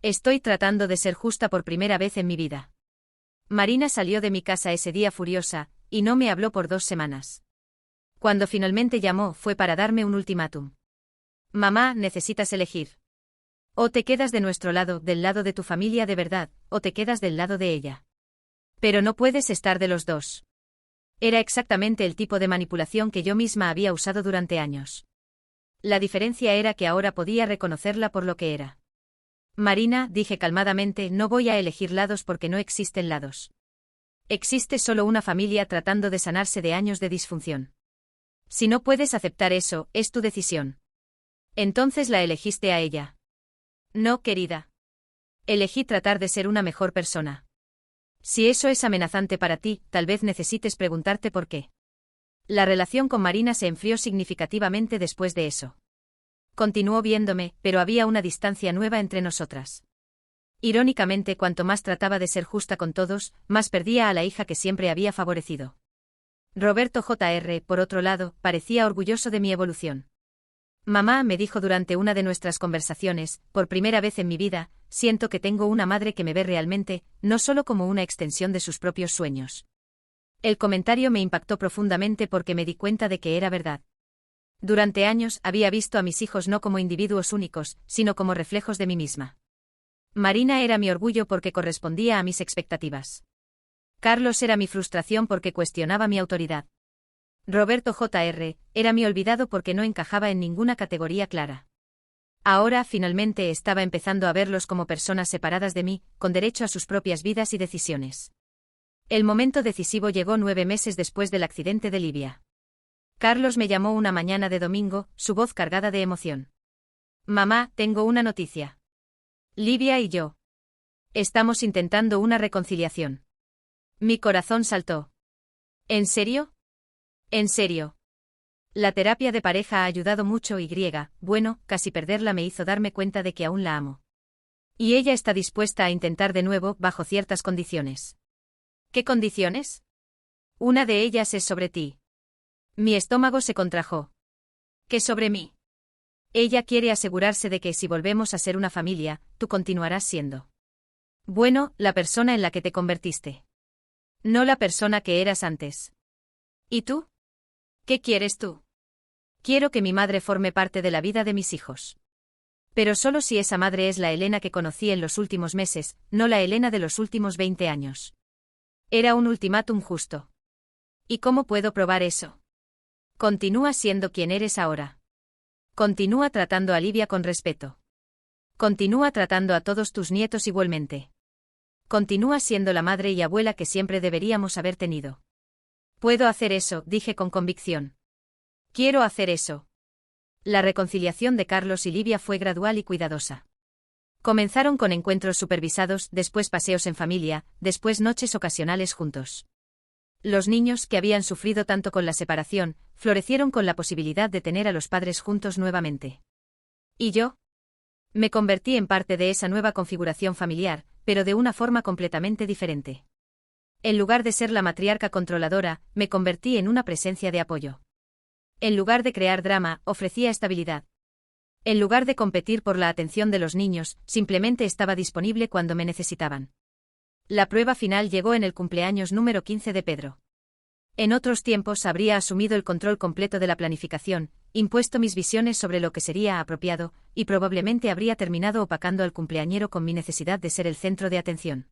Estoy tratando de ser justa por primera vez en mi vida. Marina salió de mi casa ese día furiosa, y no me habló por 2 semanas. Cuando finalmente llamó fue para darme un ultimátum. Mamá, necesitas elegir. O te quedas de nuestro lado, del lado de tu familia de verdad, o te quedas del lado de ella. Pero no puedes estar de los dos. Era exactamente el tipo de manipulación que yo misma había usado durante años. La diferencia era que ahora podía reconocerla por lo que era. Marina, dije calmadamente, no voy a elegir lados porque no existen lados. Existe solo una familia tratando de sanarse de años de disfunción. Si no puedes aceptar eso, es tu decisión. Entonces la elegiste a ella. No, querida. Elegí tratar de ser una mejor persona. Si eso es amenazante para ti, tal vez necesites preguntarte por qué. La relación con Marina se enfrió significativamente después de eso. Continuó viéndome, pero había una distancia nueva entre nosotras. Irónicamente, cuanto más trataba de ser justa con todos, más perdía a la hija que siempre había favorecido. Roberto Jr., por otro lado, parecía orgulloso de mi evolución. Mamá, me dijo durante una de nuestras conversaciones, por primera vez en mi vida, siento que tengo una madre que me ve realmente, no solo como una extensión de sus propios sueños. El comentario me impactó profundamente porque me di cuenta de que era verdad. Durante años había visto a mis hijos no como individuos únicos, sino como reflejos de mí misma. Marina era mi orgullo porque correspondía a mis expectativas. Carlos era mi frustración porque cuestionaba mi autoridad. Roberto Jr. era mi olvidado porque no encajaba en ninguna categoría clara. Ahora, finalmente, estaba empezando a verlos como personas separadas de mí, con derecho a sus propias vidas y decisiones. El momento decisivo llegó 9 meses después del accidente de Livia. Carlos me llamó una mañana de domingo, su voz cargada de emoción. Mamá, tengo una noticia. Livia y yo. Estamos intentando una reconciliación. Mi corazón saltó. ¿En serio? En serio. La terapia de pareja ha ayudado mucho y bueno, casi perderla me hizo darme cuenta de que aún la amo. Y ella está dispuesta a intentar de nuevo bajo ciertas condiciones. ¿Qué condiciones? Una de ellas es sobre ti. Mi estómago se contrajo. ¿Qué sobre mí? Ella quiere asegurarse de que si volvemos a ser una familia, tú continuarás siendo. Bueno, la persona en la que te convertiste. No la persona que eras antes. ¿Y tú? ¿Qué quieres tú? Quiero que mi madre forme parte de la vida de mis hijos. Pero solo si esa madre es la Elena que conocí en los últimos meses, no la Elena de los últimos 20 años. Era un ultimátum justo. ¿Y cómo puedo probar eso? Continúa siendo quien eres ahora. Continúa tratando a Livia con respeto. Continúa tratando a todos tus nietos igualmente. Continúa siendo la madre y abuela que siempre deberíamos haber tenido. Puedo hacer eso, dije con convicción. Quiero hacer eso. La reconciliación de Carlos y Livia fue gradual y cuidadosa. Comenzaron con encuentros supervisados, después paseos en familia, después noches ocasionales juntos. Los niños, que habían sufrido tanto con la separación, florecieron con la posibilidad de tener a los padres juntos nuevamente. ¿Y yo? Me convertí en parte de esa nueva configuración familiar, pero de una forma completamente diferente. En lugar de ser la matriarca controladora, me convertí en una presencia de apoyo. En lugar de crear drama, ofrecía estabilidad. En lugar de competir por la atención de los niños, simplemente estaba disponible cuando me necesitaban. La prueba final llegó en el cumpleaños número 15 de Pedro. En otros tiempos habría asumido el control completo de la planificación, impuesto mis visiones sobre lo que sería apropiado, y probablemente habría terminado opacando al cumpleañero con mi necesidad de ser el centro de atención.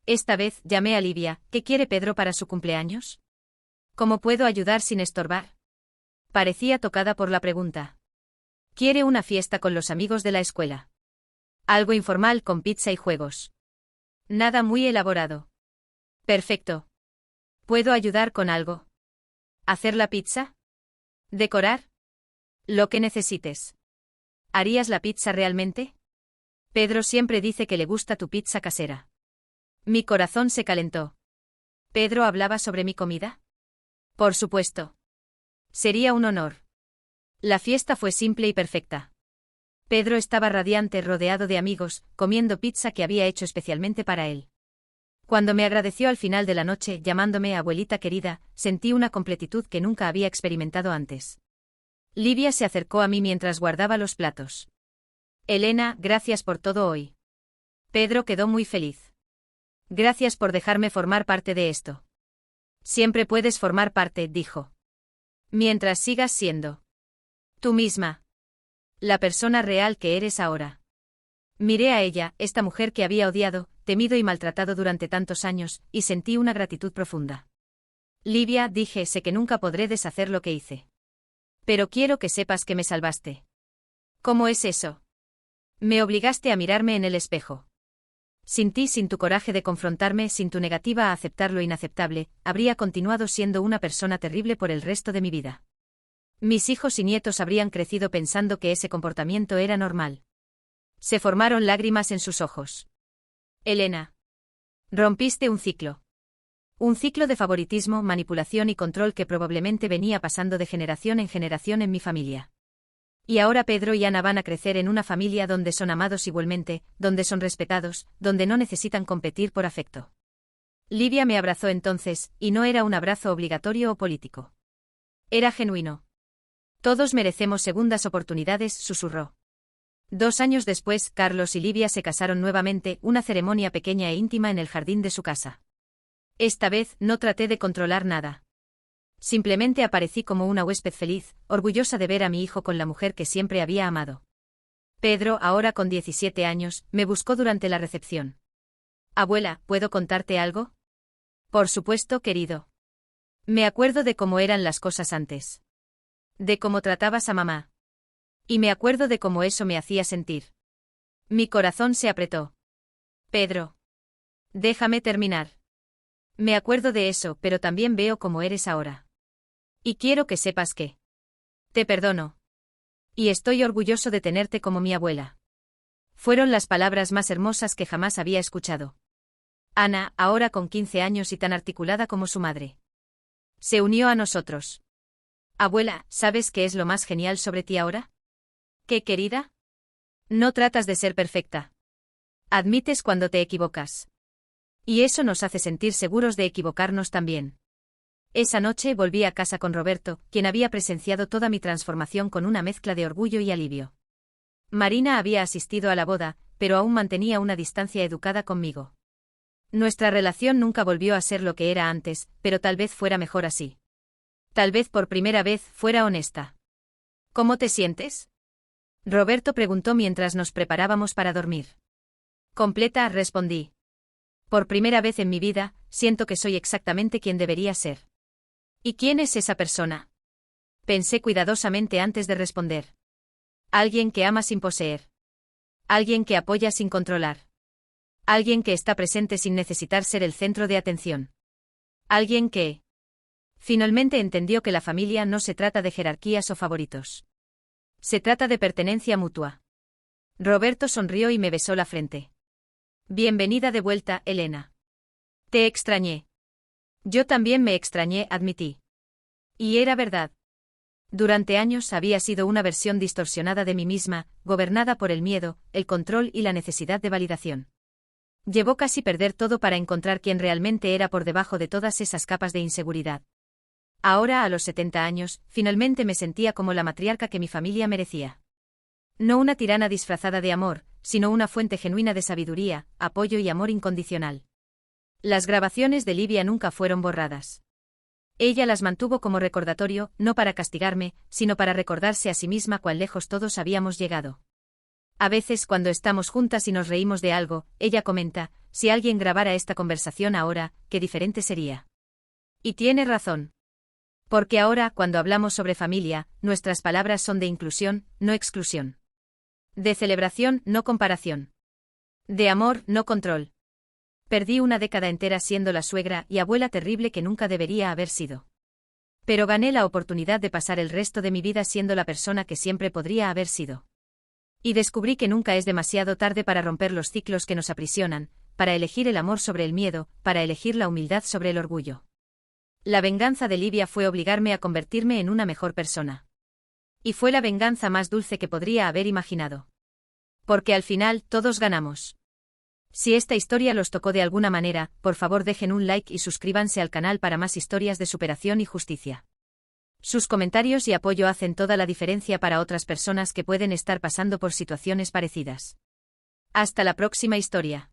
Esta vez llamé a Livia. ¿Qué quiere Pedro para su cumpleaños? ¿Cómo puedo ayudar sin estorbar? Parecía tocada por la pregunta. Quiere una fiesta con los amigos de la escuela. Algo informal con pizza y juegos. Nada muy elaborado. Perfecto. ¿Puedo ayudar con algo? ¿Hacer la pizza? ¿Decorar? Lo que necesites. ¿Harías la pizza realmente? Pedro siempre dice que le gusta tu pizza casera. Mi corazón se calentó. ¿Pedro hablaba sobre mi comida? Por supuesto. Sería un honor. La fiesta fue simple y perfecta. Pedro estaba radiante rodeado de amigos, comiendo pizza que había hecho especialmente para él. Cuando me agradeció al final de la noche llamándome abuelita querida, sentí una completitud que nunca había experimentado antes. Livia se acercó a mí mientras guardaba los platos. Elena, gracias por todo hoy. Pedro quedó muy feliz. Gracias por dejarme formar parte de esto. Siempre puedes formar parte, dijo. Mientras sigas siendo tú misma. La persona real que eres ahora. Miré a ella, esta mujer que había odiado, temido y maltratado durante tantos años, y sentí una gratitud profunda. Livia, dije, sé que nunca podré deshacer lo que hice. Pero quiero que sepas que me salvaste. ¿Cómo es eso? Me obligaste a mirarme en el espejo. Sin ti, sin tu coraje de confrontarme, sin tu negativa a aceptar lo inaceptable, habría continuado siendo una persona terrible por el resto de mi vida. Mis hijos y nietos habrían crecido pensando que ese comportamiento era normal. Se formaron lágrimas en sus ojos. Elena. Rompiste un ciclo. Un ciclo de favoritismo, manipulación y control que probablemente venía pasando de generación en mi familia. Y ahora Pedro y Ana van a crecer en una familia donde son amados igualmente, donde son respetados, donde no necesitan competir por afecto. Livia me abrazó entonces, y no era un abrazo obligatorio o político. Era genuino. Todos merecemos segundas oportunidades, susurró. 2 años después, Carlos y Livia se casaron nuevamente, una ceremonia pequeña e íntima en el jardín de su casa. Esta vez, no traté de controlar nada. Simplemente aparecí como una huésped feliz, orgullosa de ver a mi hijo con la mujer que siempre había amado. Pedro, ahora con 17 años, me buscó durante la recepción. Abuela, ¿puedo contarte algo? Por supuesto, querido. Me acuerdo de cómo eran las cosas antes. De cómo tratabas a mamá. Y me acuerdo de cómo eso me hacía sentir. Mi corazón se apretó. Pedro. Déjame terminar. Me acuerdo de eso, pero también veo cómo eres ahora. Y quiero que sepas que te perdono. Y estoy orgulloso de tenerte como mi abuela. Fueron las palabras más hermosas que jamás había escuchado. Ana, ahora con 15 años y tan articulada como su madre, se unió a nosotros. Abuela, ¿sabes qué es lo más genial sobre ti ahora? ¿Qué, querida? No tratas de ser perfecta. Admites cuando te equivocas. Y eso nos hace sentir seguros de equivocarnos también. Esa noche volví a casa con Roberto, quien había presenciado toda mi transformación con una mezcla de orgullo y alivio. Marina había asistido a la boda, pero aún mantenía una distancia educada conmigo. Nuestra relación nunca volvió a ser lo que era antes, pero tal vez fuera mejor así. Tal vez por primera vez fuera honesta. ¿Cómo te sientes? Roberto preguntó mientras nos preparábamos para dormir. Completa, respondí. Por primera vez en mi vida, siento que soy exactamente quien debería ser. ¿Y quién es esa persona? Pensé cuidadosamente antes de responder. Alguien que ama sin poseer. Alguien que apoya sin controlar. Alguien que está presente sin necesitar ser el centro de atención. Alguien que finalmente entendió que la familia no se trata de jerarquías o favoritos. Se trata de pertenencia mutua. Roberto sonrió y me besó la frente. Bienvenida de vuelta, Elena. Te extrañé. Yo también me extrañé, admití. Y era verdad. Durante años había sido una versión distorsionada de mí misma, gobernada por el miedo, el control y la necesidad de validación. Llevó casi perder todo para encontrar quién realmente era por debajo de todas esas capas de inseguridad. Ahora, a los 70 años, finalmente me sentía como la matriarca que mi familia merecía. No una tirana disfrazada de amor, sino una fuente genuina de sabiduría, apoyo y amor incondicional. Las grabaciones de Livia nunca fueron borradas. Ella las mantuvo como recordatorio, no para castigarme, sino para recordarse a sí misma cuán lejos todos habíamos llegado. A veces cuando estamos juntas y nos reímos de algo, ella comenta, si alguien grabara esta conversación ahora, qué diferente sería. Y tiene razón. Porque ahora, cuando hablamos sobre familia, nuestras palabras son de inclusión, no exclusión. De celebración, no comparación. De amor, no control. Perdí una década entera siendo la suegra y abuela terrible que nunca debería haber sido. Pero gané la oportunidad de pasar el resto de mi vida siendo la persona que siempre podría haber sido. Y descubrí que nunca es demasiado tarde para romper los ciclos que nos aprisionan, para elegir el amor sobre el miedo, para elegir la humildad sobre el orgullo. La venganza de Livia fue obligarme a convertirme en una mejor persona. Y fue la venganza más dulce que podría haber imaginado. Porque al final, todos ganamos. Si esta historia los tocó de alguna manera, por favor dejen un like y suscríbanse al canal para más historias de superación y justicia. Sus comentarios y apoyo hacen toda la diferencia para otras personas que pueden estar pasando por situaciones parecidas. Hasta la próxima historia.